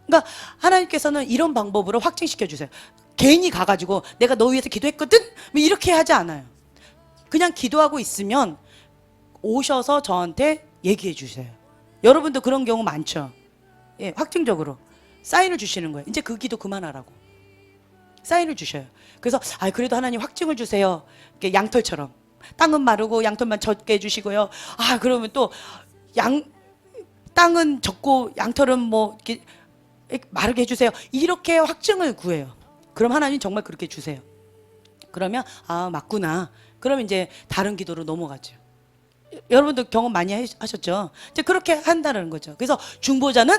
그러니까 하나님께서는 이런 방법으로 확증시켜 주세요. 괜히 가가지고 내가 너 위해서 기도했거든? 이렇게 하지 않아요. 그냥 기도하고 있으면 오셔서 저한테 얘기해 주세요. 여러분도 그런 경우 많죠. 예, 확증적으로 사인을 주시는 거예요. 이제 그 기도 그만하라고. 사인을 주셔요. 그래서 그래도 하나님 확증을 주세요. 이렇게 양털처럼 땅은 마르고 양털만 젖게 해주시고요. 그러면 또 땅은 젖고 양털은 뭐 이렇게 마르게 해주세요. 이렇게 확증을 구해요. 그럼 하나님 정말 그렇게 주세요. 그러면 맞구나. 그럼 이제 다른 기도로 넘어가죠. 여러분도 경험 많이 하셨죠? 이제 그렇게 한다는 거죠. 그래서 중보자는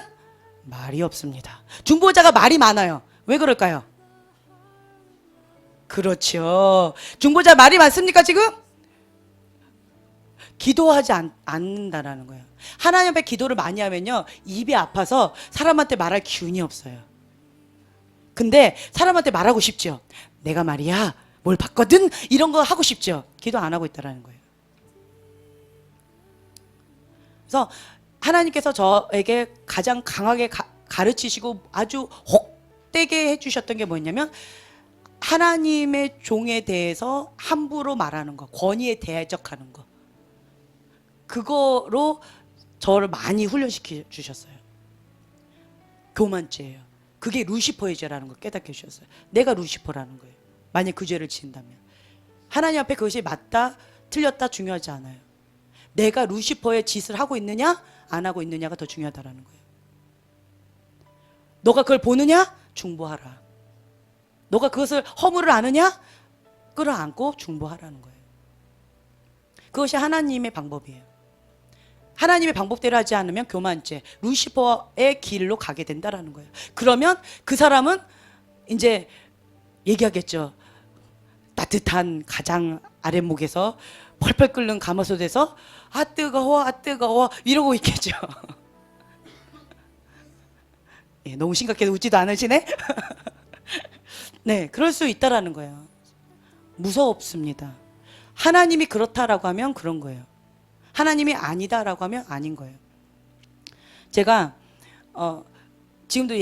말이 없습니다. 중보자가 말이 많아요. 왜 그럴까요? 그렇죠. 중보자 말이 많습니까 지금? 기도하지 않는다라는 거예요. 하나님 앞에 기도를 많이 하면요, 입이 아파서 사람한테 말할 기운이 없어요. 근데 사람한테 말하고 싶죠. 내가 말이야 뭘 봤거든, 이런 거 하고 싶죠. 기도 안 하고 있다라는 거예요. 그래서 하나님께서 저에게 가장 강하게 가르치시고 아주 혹되게 해주셨던 게 뭐냐면, 하나님의 종에 대해서 함부로 말하는 거, 권위에 대적하는 거, 그거로 저를 많이 훈련시켜 주셨어요. 교만죄예요. 그게 루시퍼의 죄라는 걸 깨닫게 해주셨어요. 내가 루시퍼라는 거예요. 만약 그 죄를 지은다면 하나님 앞에 그것이 맞다 틀렸다 중요하지 않아요. 내가 루시퍼의 짓을 하고 있느냐 안 하고 있느냐가 더 중요하다라는 거예요. 너가 그걸 보느냐 중보하라. 너가 그것을 허물을 아느냐 끌어안고 중보하라는 거예요. 그것이 하나님의 방법이에요. 하나님의 방법대로 하지 않으면 교만죄, 루시퍼의 길로 가게 된다라는 거예요. 그러면 그 사람은 이제 얘기하겠죠. 따뜻한 가장 아랫목에서 펄펄 끓는 가마솥에서 뜨거워 뜨거워 이러고 있겠죠. 너무 심각해서 웃지도 않으시네. 네, 그럴 수 있다라는 거예요. 무섭습니다. 하나님이 그렇다라고 하면 그런 거예요. 하나님이 아니다라고 하면 아닌 거예요. 제가 지금도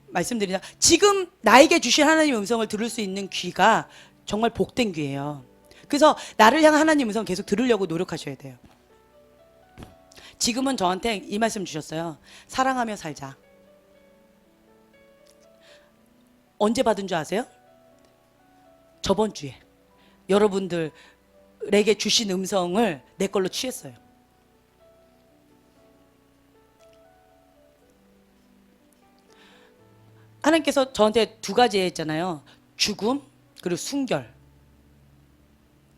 말씀드리자, 지금 나에게 주신 하나님의 음성을 들을 수 있는 귀가 정말 복된 귀예요. 그래서 나를 향한 하나님 음성 계속 들으려고 노력하셔야 돼요. 지금은 저한테 이 말씀 주셨어요. 사랑하며 살자. 언제 받은 줄 아세요? 저번 주에 여러분들에게 주신 음성을 내 걸로 취했어요. 하나님께서 저한테 두 가지 했잖아요. 죽음 그리고 순결.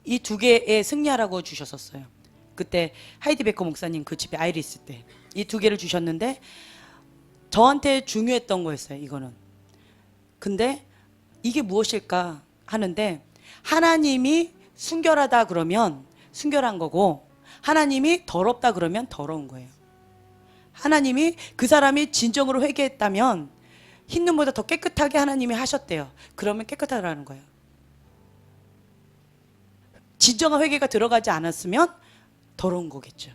이 두 개의 승리하라고 주셨었어요. 그때 하이디 베커 목사님 그 집에 아이리스 때 이 두 개를 주셨는데 저한테 중요했던 거였어요. 이거는. 근데 이게 무엇일까 하는데, 하나님이 순결하다 그러면 순결한 거고, 하나님이 더럽다 그러면 더러운 거예요. 하나님이 그 사람이 진정으로 회개했다면 흰 눈보다 더 깨끗하게 하나님이 하셨대요. 그러면 깨끗하다는 거예요. 진정한 회개가 들어가지 않았으면 더러운 거겠죠.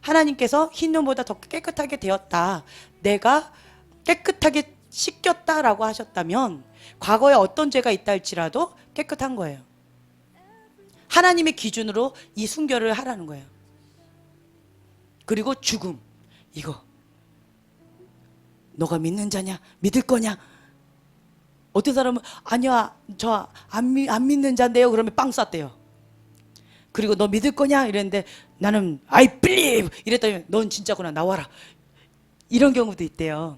하나님께서 흰 눈보다 더 깨끗하게 되었다, 내가 깨끗하게 씻겼다라고 하셨다면 과거에 어떤 죄가 있다 할지라도 깨끗한 거예요. 하나님의 기준으로 이 순결을 하라는 거예요. 그리고 죽음, 이거 너가 믿는 자냐? 믿을 거냐? 어떤 사람은 아니야 저 안 믿는 자인데요. 그러면 빵 쐈대요. 그리고 너 믿을 거냐? 이랬는데 나는 I believe 이랬더니 넌 진짜구나 나와라. 이런 경우도 있대요.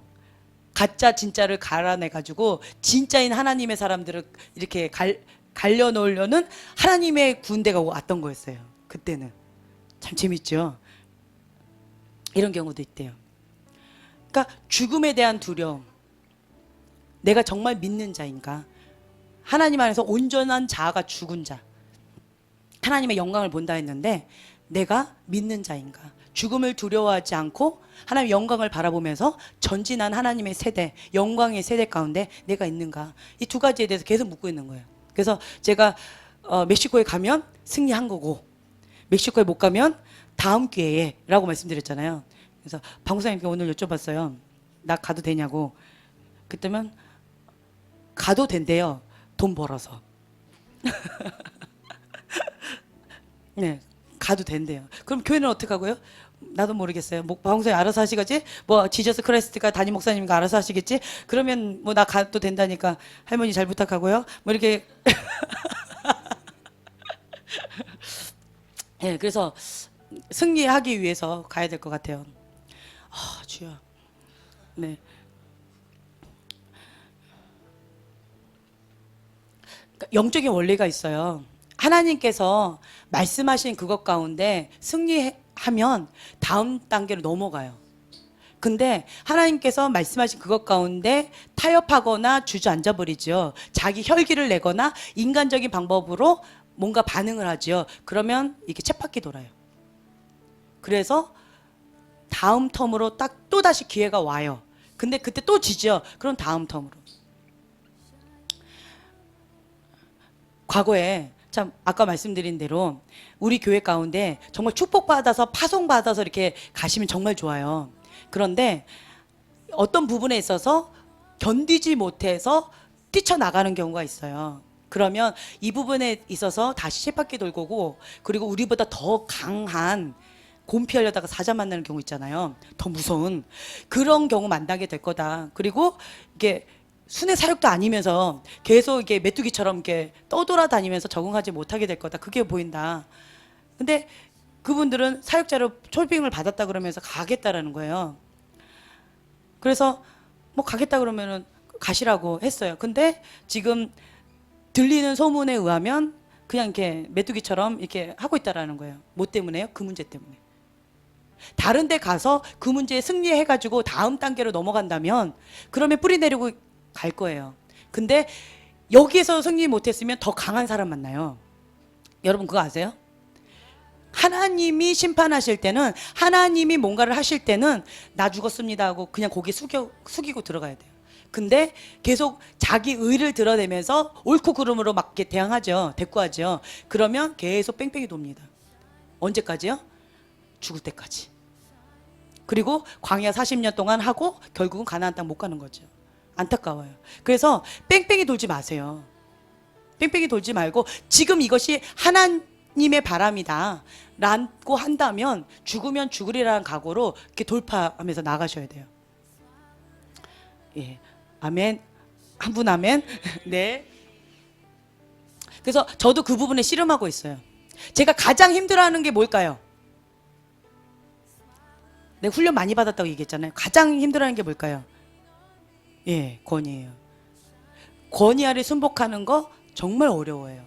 가짜 진짜를 갈아내가지고 진짜인 하나님의 사람들을 이렇게 갈려놓으려는 하나님의 군대가 왔던 거였어요. 그때는. 참 재밌죠? 이런 경우도 있대요. 그러니까 죽음에 대한 두려움. 내가 정말 믿는 자인가? 하나님 안에서 온전한 자아가 죽은 자. 하나님의 영광을 본다 했는데 내가 믿는 자인가? 죽음을 두려워하지 않고 하나님의 영광을 바라보면서 전진한 하나님의 세대, 영광의 세대 가운데 내가 있는가? 이 두 가지에 대해서 계속 묻고 있는 거예요. 그래서 제가 멕시코에 가면 승리한 거고, 멕시코에 못 가면 다음 기회에 라고 말씀드렸잖아요. 그래서 방구사님께 오늘 여쭤봤어요. 나 가도 되냐고. 그때면 가도 된대요. 돈 벌어서. 네, 가도 된대요. 그럼 교회는 어떻게 하고요? 나도 모르겠어요. 뭐 방송에 알아서 하시겠지? 뭐 지저스 크라이스트가 담임 목사님과 알아서 하시겠지? 그러면 뭐 나 가도 된다니까 할머니 잘 부탁하고요. 뭐 이렇게 예, 그래서 승리하기 위해서 가야 될 것 같아요. 아, 주여. 네. 그러니까 영적인 원리가 있어요. 하나님께서 말씀하신 그것 가운데 승리하면 다음 단계로 넘어가요. 근데 하나님께서 말씀하신 그것 가운데 타협하거나 주저앉아 버리죠. 자기 혈기를 내거나 인간적인 방법으로 뭔가 반응을 하죠. 그러면 이게 쳇바퀴 돌아요. 그래서 다음 텀으로 딱 또다시 기회가 와요. 근데 그때 또 지죠. 그럼 다음 텀으로. 과거에 참 아까 말씀드린 대로 우리 교회 가운데 정말 축복받아서 파송받아서 이렇게 가시면 정말 좋아요. 그런데 어떤 부분에 있어서 견디지 못해서 뛰쳐나가는 경우가 있어요. 그러면 이 부분에 있어서 다시 쳇바퀴 돌고 오고, 그리고 우리보다 더 강한 곰피하려다가 사자 만나는 경우 있잖아요. 더 무서운 그런 경우 만나게 될 거다. 그리고 이게 순회 사역도 아니면서 계속 이게 메뚜기처럼 이렇게 떠돌아다니면서 적응하지 못하게 될 거다. 그게 보인다. 근데 그분들은 사역자로 초빙을 받았다 그러면서 가겠다라는 거예요. 그래서 뭐 가겠다 그러면은 가시라고 했어요. 근데 지금 들리는 소문에 의하면 그냥 이렇게 메뚜기처럼 이렇게 하고 있다라는 거예요. 뭐 때문에요? 그 문제 때문에. 다른 데 가서 그 문제에 승리해가지고 다음 단계로 넘어간다면 그러면 뿌리 내리고 갈 거예요. 근데 여기에서 승리 못했으면 더 강한 사람 만나요. 여러분 그거 아세요? 하나님이 심판하실 때는, 하나님이 뭔가를 하실 때는 나 죽었습니다 하고 그냥 고개 숙이고 들어가야 돼요. 근데 계속 자기 의를 드러내면서 옳고 그름으로 막 이렇게 대항하죠. 대꾸하죠. 그러면 계속 뺑뺑이 돕니다. 언제까지요? 죽을 때까지. 그리고 광야 40년 동안 하고 결국은 가나안 땅 못 가는 거죠. 안타까워요. 그래서 뺑뺑이 돌지 마세요. 뺑뺑이 돌지 말고 지금 이것이 하나님의 바람이다 라고 한다면 죽으면 죽으리라는 각오로 이렇게 돌파하면서 나가셔야 돼요. 예, 아멘. 한 분 아멘. 네. 그래서 저도 그 부분에 씨름하고 있어요. 제가 가장 힘들어하는 게 뭘까요? 내가 훈련 많이 받았다고 얘기했잖아요. 가장 힘들어하는 게 뭘까요? 예, 권위예요. 권위 아래 순복하는 거 정말 어려워요.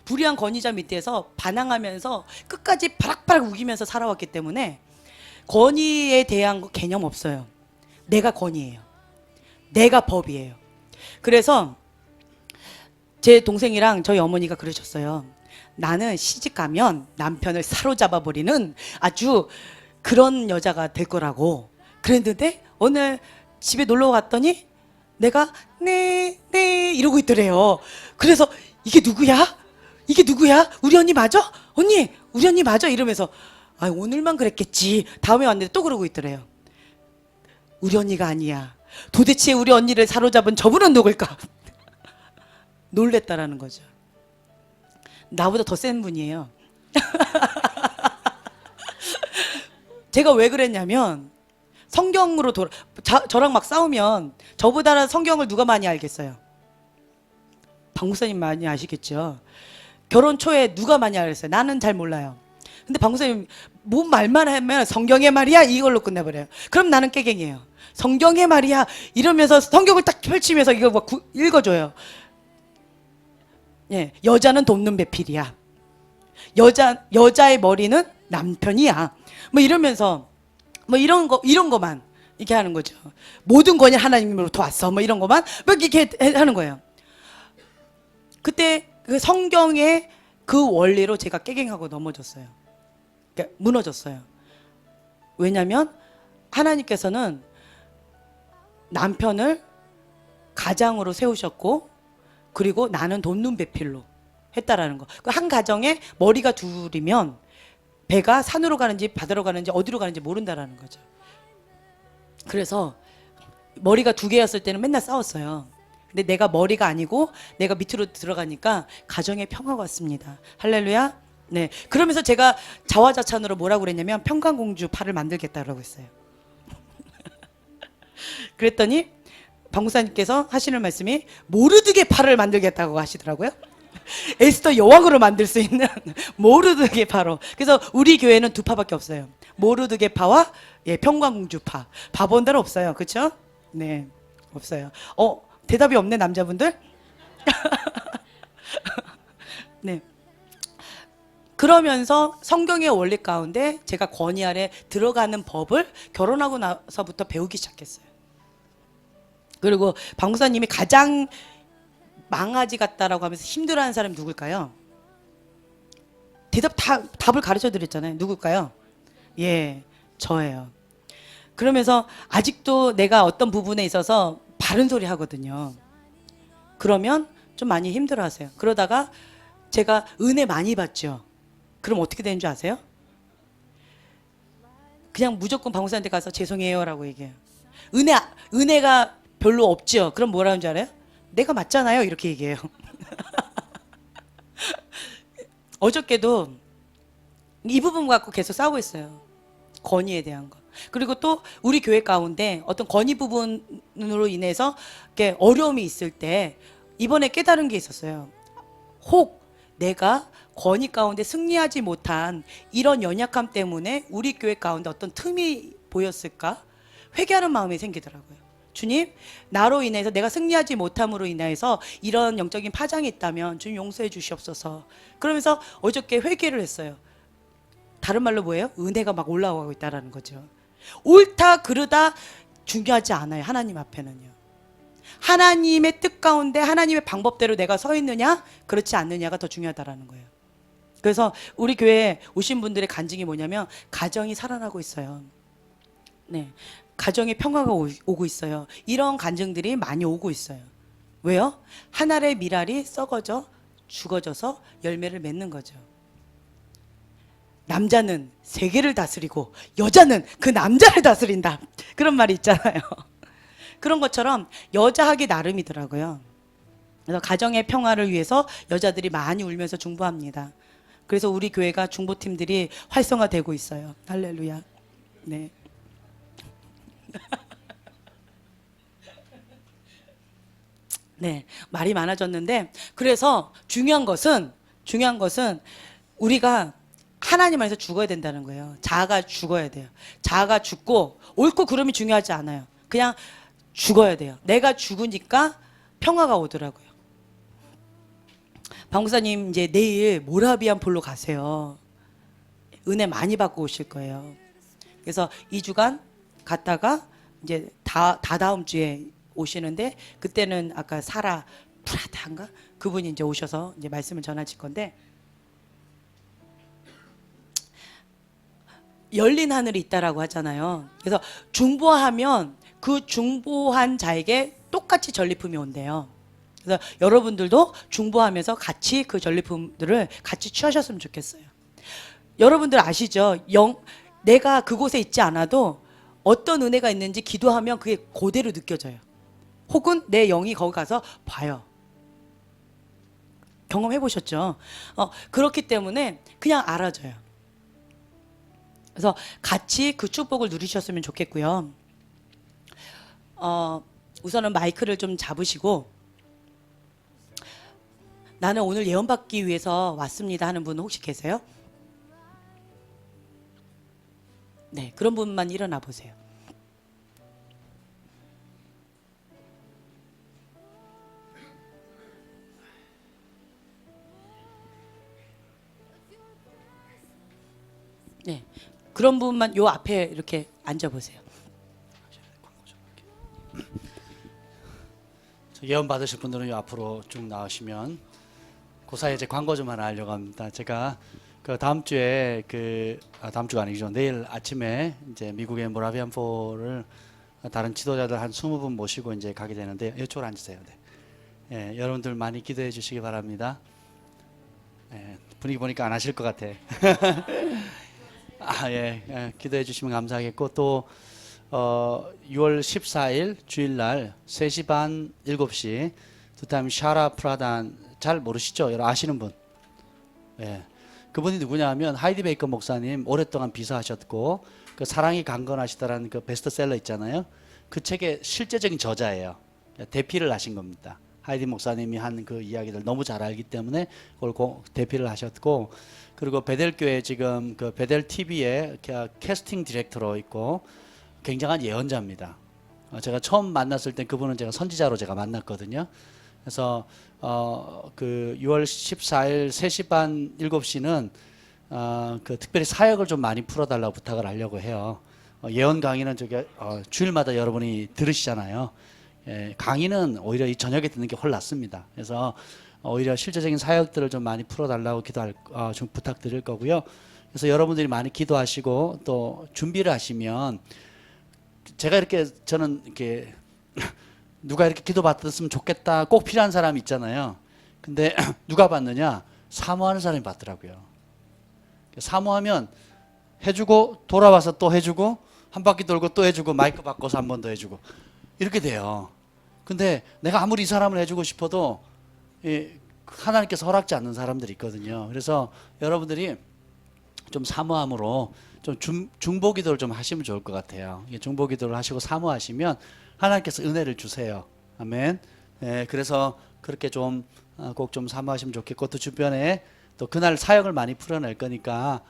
불의한 권위자 밑에서 반항하면서 끝까지 바락바락 우기면서 살아왔기 때문에 권위에 대한 거 개념 없어요. 내가 권위예요. 내가 법이에요. 그래서 제 동생이랑 저희 어머니가 그러셨어요. 나는 시집 가면 남편을 사로잡아 버리는 아주 그런 여자가 될 거라고 그랬는데 오늘 집에 놀러 갔더니 내가 네 이러고 있더래요. 그래서 이게 누구야? 이게 누구야? 우리 언니 맞아? 언니 우리 언니 맞아? 이러면서 아 오늘만 그랬겠지. 다음에 왔는데 또 그러고 있더래요. 우리 언니가 아니야. 도대체 우리 언니를 사로잡은 저분은 누굴까? 놀랬다라는 거죠. 나보다 더 센 분이에요. 제가 왜 그랬냐면 성경으로 저랑 막 싸우면 저보다 성경을 누가 많이 알겠어요? 박 목사님 많이 아시겠죠? 결혼 초에 누가 많이 알겠어요? 나는 잘 몰라요. 근데 박 목사님 뭔 말만 하면 성경의 말이야 이걸로 끝내버려요. 그럼 나는 깨갱이에요. 성경의 말이야 이러면서 성경을 딱 펼치면서 이거 막 읽어줘요. 예, 여자는 돕는 배필이야. 여자의 머리는 남편이야. 뭐 이러면서 뭐 이런 거만 이렇게 하는 거죠. 모든 권위 하나님으로부터 왔어. 뭐 이런 거만 막 이렇게 하는 거예요. 그때 그 성경의 그 원리로 제가 깨갱하고 넘어졌어요. 그러니까 무너졌어요. 왜냐하면 하나님께서는 남편을 가장으로 세우셨고 그리고 나는 돕는 배필로 했다라는 거. 한 가정에 머리가 둘이면 배가 산으로 가는지 바다로 가는지 어디로 가는지 모른다라는 거죠. 그래서 머리가 두 개였을 때는 맨날 싸웠어요. 근데 내가 머리가 아니고 내가 밑으로 들어가니까 가정에 평화가 왔습니다. 할렐루야. 네. 그러면서 제가 자화자찬으로 뭐라고 그랬냐면 평강공주 팔을 만들겠다라고 했어요. 그랬더니 방구사님께서 하시는 말씀이 모르드게 팔을 만들겠다고 하시더라고요. 에스더 여왕으로 만들 수 있는 모르드게 파로. 그래서 우리 교회는 두 파밖에 없어요. 모르드게 파와 예, 평강공주 파. 바본들 없어요. 그렇죠? 네. 없어요. 대답이 없네 남자분들. 네. 그러면서 성경의 원리 가운데 제가 권위 아래 들어가는 법을 결혼하고 나서부터 배우기 시작했어요. 그리고 방구사님이 가장 망아지 같다라고 하면서 힘들어하는 사람이 누굴까요? 답을 가르쳐 드렸잖아요. 누굴까요? 예, 저예요. 그러면서 아직도 내가 어떤 부분에 있어서 바른 소리 하거든요. 그러면 좀 많이 힘들어 하세요. 그러다가 제가 은혜 많이 받죠. 그럼 어떻게 되는 줄 아세요? 그냥 무조건 방구사한테 가서 죄송해요 라고 얘기해요. 은혜가 별로 없죠. 그럼 뭐라는 줄 알아요? 내가 맞잖아요. 이렇게 얘기해요. 어저께도 이 부분 갖고 계속 싸우고 있어요. 권위에 대한 거. 그리고 또 우리 교회 가운데 어떤 권위 부분으로 인해서 이렇게 어려움이 있을 때 이번에 깨달은 게 있었어요. 혹 내가 권위 가운데 승리하지 못한 이런 연약함 때문에 우리 교회 가운데 어떤 틈이 보였을까? 회개하는 마음이 생기더라고요. 주님, 나로 인해서 내가 승리하지 못함으로 인해서 이런 영적인 파장이 있다면 주님 용서해 주시옵소서. 그러면서 어저께 회개를 했어요. 다른 말로 뭐예요? 은혜가 막 올라오고 있다라는 거죠. 옳다 그르다 중요하지 않아요. 하나님 앞에는요. 하나님의 뜻 가운데 하나님의 방법대로 내가 서 있느냐 그렇지 않느냐가 더 중요하다라는 거예요. 그래서 우리 교회에 오신 분들의 간증이 뭐냐면 가정이 살아나고 있어요. 네, 가정에 평화가 오고 있어요. 이런 간증들이 많이 오고 있어요. 왜요? 한 알의 밀알이 썩어져 죽어져서 열매를 맺는 거죠. 남자는 세계를 다스리고 여자는 그 남자를 다스린다. 그런 말이 있잖아요. 그런 것처럼 여자 하기 나름이더라고요. 그래서 가정의 평화를 위해서 여자들이 많이 울면서 중보합니다. 그래서 우리 교회가 중보팀들이 활성화되고 있어요. 할렐루야. 네. 네, 말이 많아졌는데 그래서 중요한 것은 우리가 하나님 안에서 죽어야 된다는 거예요. 자아가 죽어야 돼요. 자아가 죽고 옳고 그름이 중요하지 않아요. 그냥 죽어야 돼요. 내가 죽으니까 평화가 오더라고요. 방구사님 이제 내일 모라비안 폴로 가세요. 은혜 많이 받고 오실 거예요. 그래서 2주간 갔다가 이제 다다음 주에 오시는데 그때는 아까 사라 프라다인가 그분이 이제 오셔서 이제 말씀을 전하실 건데 열린 하늘이 있다라고 하잖아요. 그래서 중보하면 그 중보한 자에게 똑같이 전리품이 온대요. 그래서 여러분들도 중보하면서 같이 그 전리품들을 같이 취하셨으면 좋겠어요. 여러분들 아시죠? 내가 그곳에 있지 않아도 어떤 은혜가 있는지 기도하면 그게 그대로 느껴져요. 혹은 내 영이 거기 가서 봐요. 경험해 보셨죠? 그렇기 때문에 그냥 알아져요. 그래서 같이 그 축복을 누리셨으면 좋겠고요. 우선은 마이크를 좀 잡으시고 나는 오늘 예언받기 위해서 왔습니다 하는 분 혹시 계세요? 네, 그런 분만 일어나 보세요. 네, 그런 분만 요 앞에 이렇게 앉아 보세요. 예언 받으실 분들은 요 앞으로 쭉 나오시면 그 사이에 이제 광고 좀 하나 하려고 합니다. 제가 그 다음 주에 다음 주가 아니죠. 내일 아침에 이제 미국의 모라비안 포를 다른 지도자들 한 20분 모시고 이제 가게 되는데 이쪽으로 앉으세요. 네. 예, 여러분들 많이 기도해 주시기 바랍니다. 예, 분위기 보니까 안 하실 것 같아. 기도해 주시면 감사하겠고 또 6월 14일 주일날 3시 반 7시 두 타임 샤라 프라단 잘 모르시죠? 여러분 아시는 분? 예. 그분이 누구냐 하면 하이디 베이커 목사님 오랫동안 비서하셨고 그 사랑이 강건하시다라는 그 베스트셀러 있잖아요. 그 책의 실제적인 저자예요. 대피를 하신 겁니다. 하이디 목사님이 한 그 이야기를 너무 잘 알기 때문에 그걸 대피를 하셨고, 그리고 베델교회 지금 그 베델 TV에 캐스팅 디렉터로 있고 굉장한 예언자입니다. 제가 처음 만났을 때 그분은 제가 선지자로 제가 만났거든요. 그래서 그 6월 14일 3시 반 7시는 그 특별히 사역을 좀 많이 풀어달라고 부탁을 하려고 해요. 예언 강의는 저기 주일마다 여러분이 들으시잖아요. 예, 강의는 오히려 이 저녁에 듣는 게 훨 낫습니다. 그래서 오히려 실제적인 사역들을 좀 많이 풀어달라고 좀 부탁드릴 거고요. 그래서 여러분들이 많이 기도하시고 또 준비를 하시면, 제가 이렇게 저는 이렇게 누가 이렇게 기도 받았으면 좋겠다 꼭 필요한 사람 있잖아요. 근데 누가 받느냐? 사모하는 사람이 받더라고요. 사모하면 해주고 돌아와서 또 해주고 한 바퀴 돌고 또 해주고 마이크 바꿔서 한 번 더 해주고 이렇게 돼요. 근데 내가 아무리 이 사람을 해주고 싶어도 하나님께서 허락지 않는 사람들이 있거든요. 그래서 여러분들이 좀 사모함으로 좀 중보기도를 좀 하시면 좋을 것 같아요. 중보기도를 하시고 사모하시면 하나님께서 은혜를 주세요. 아멘. 네, 그래서 그렇게 좀 꼭 좀 사모하시면 좋겠고, 또 주변에 또 그날 사역을 많이 풀어낼 거니까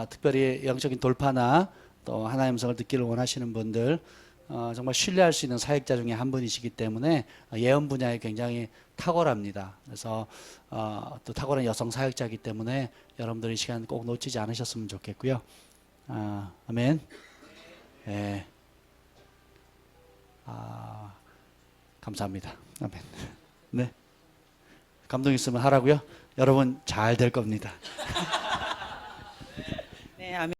특별히 영적인 돌파나 또 하나님의 음성을 듣기를 원하시는 분들, 정말 신뢰할 수 있는 사역자 중에 한 분이시기 때문에 예언 분야에 굉장히 탁월합니다. 그래서 또 탁월한 여성 사역자이기 때문에 여러분들 이 시간 꼭 놓치지 않으셨으면 좋겠고요. 아멘. 예. 감사합니다. 아멘. 네. 감동 있으면 하라고요. 여러분 잘 될 겁니다. 네, 아멘.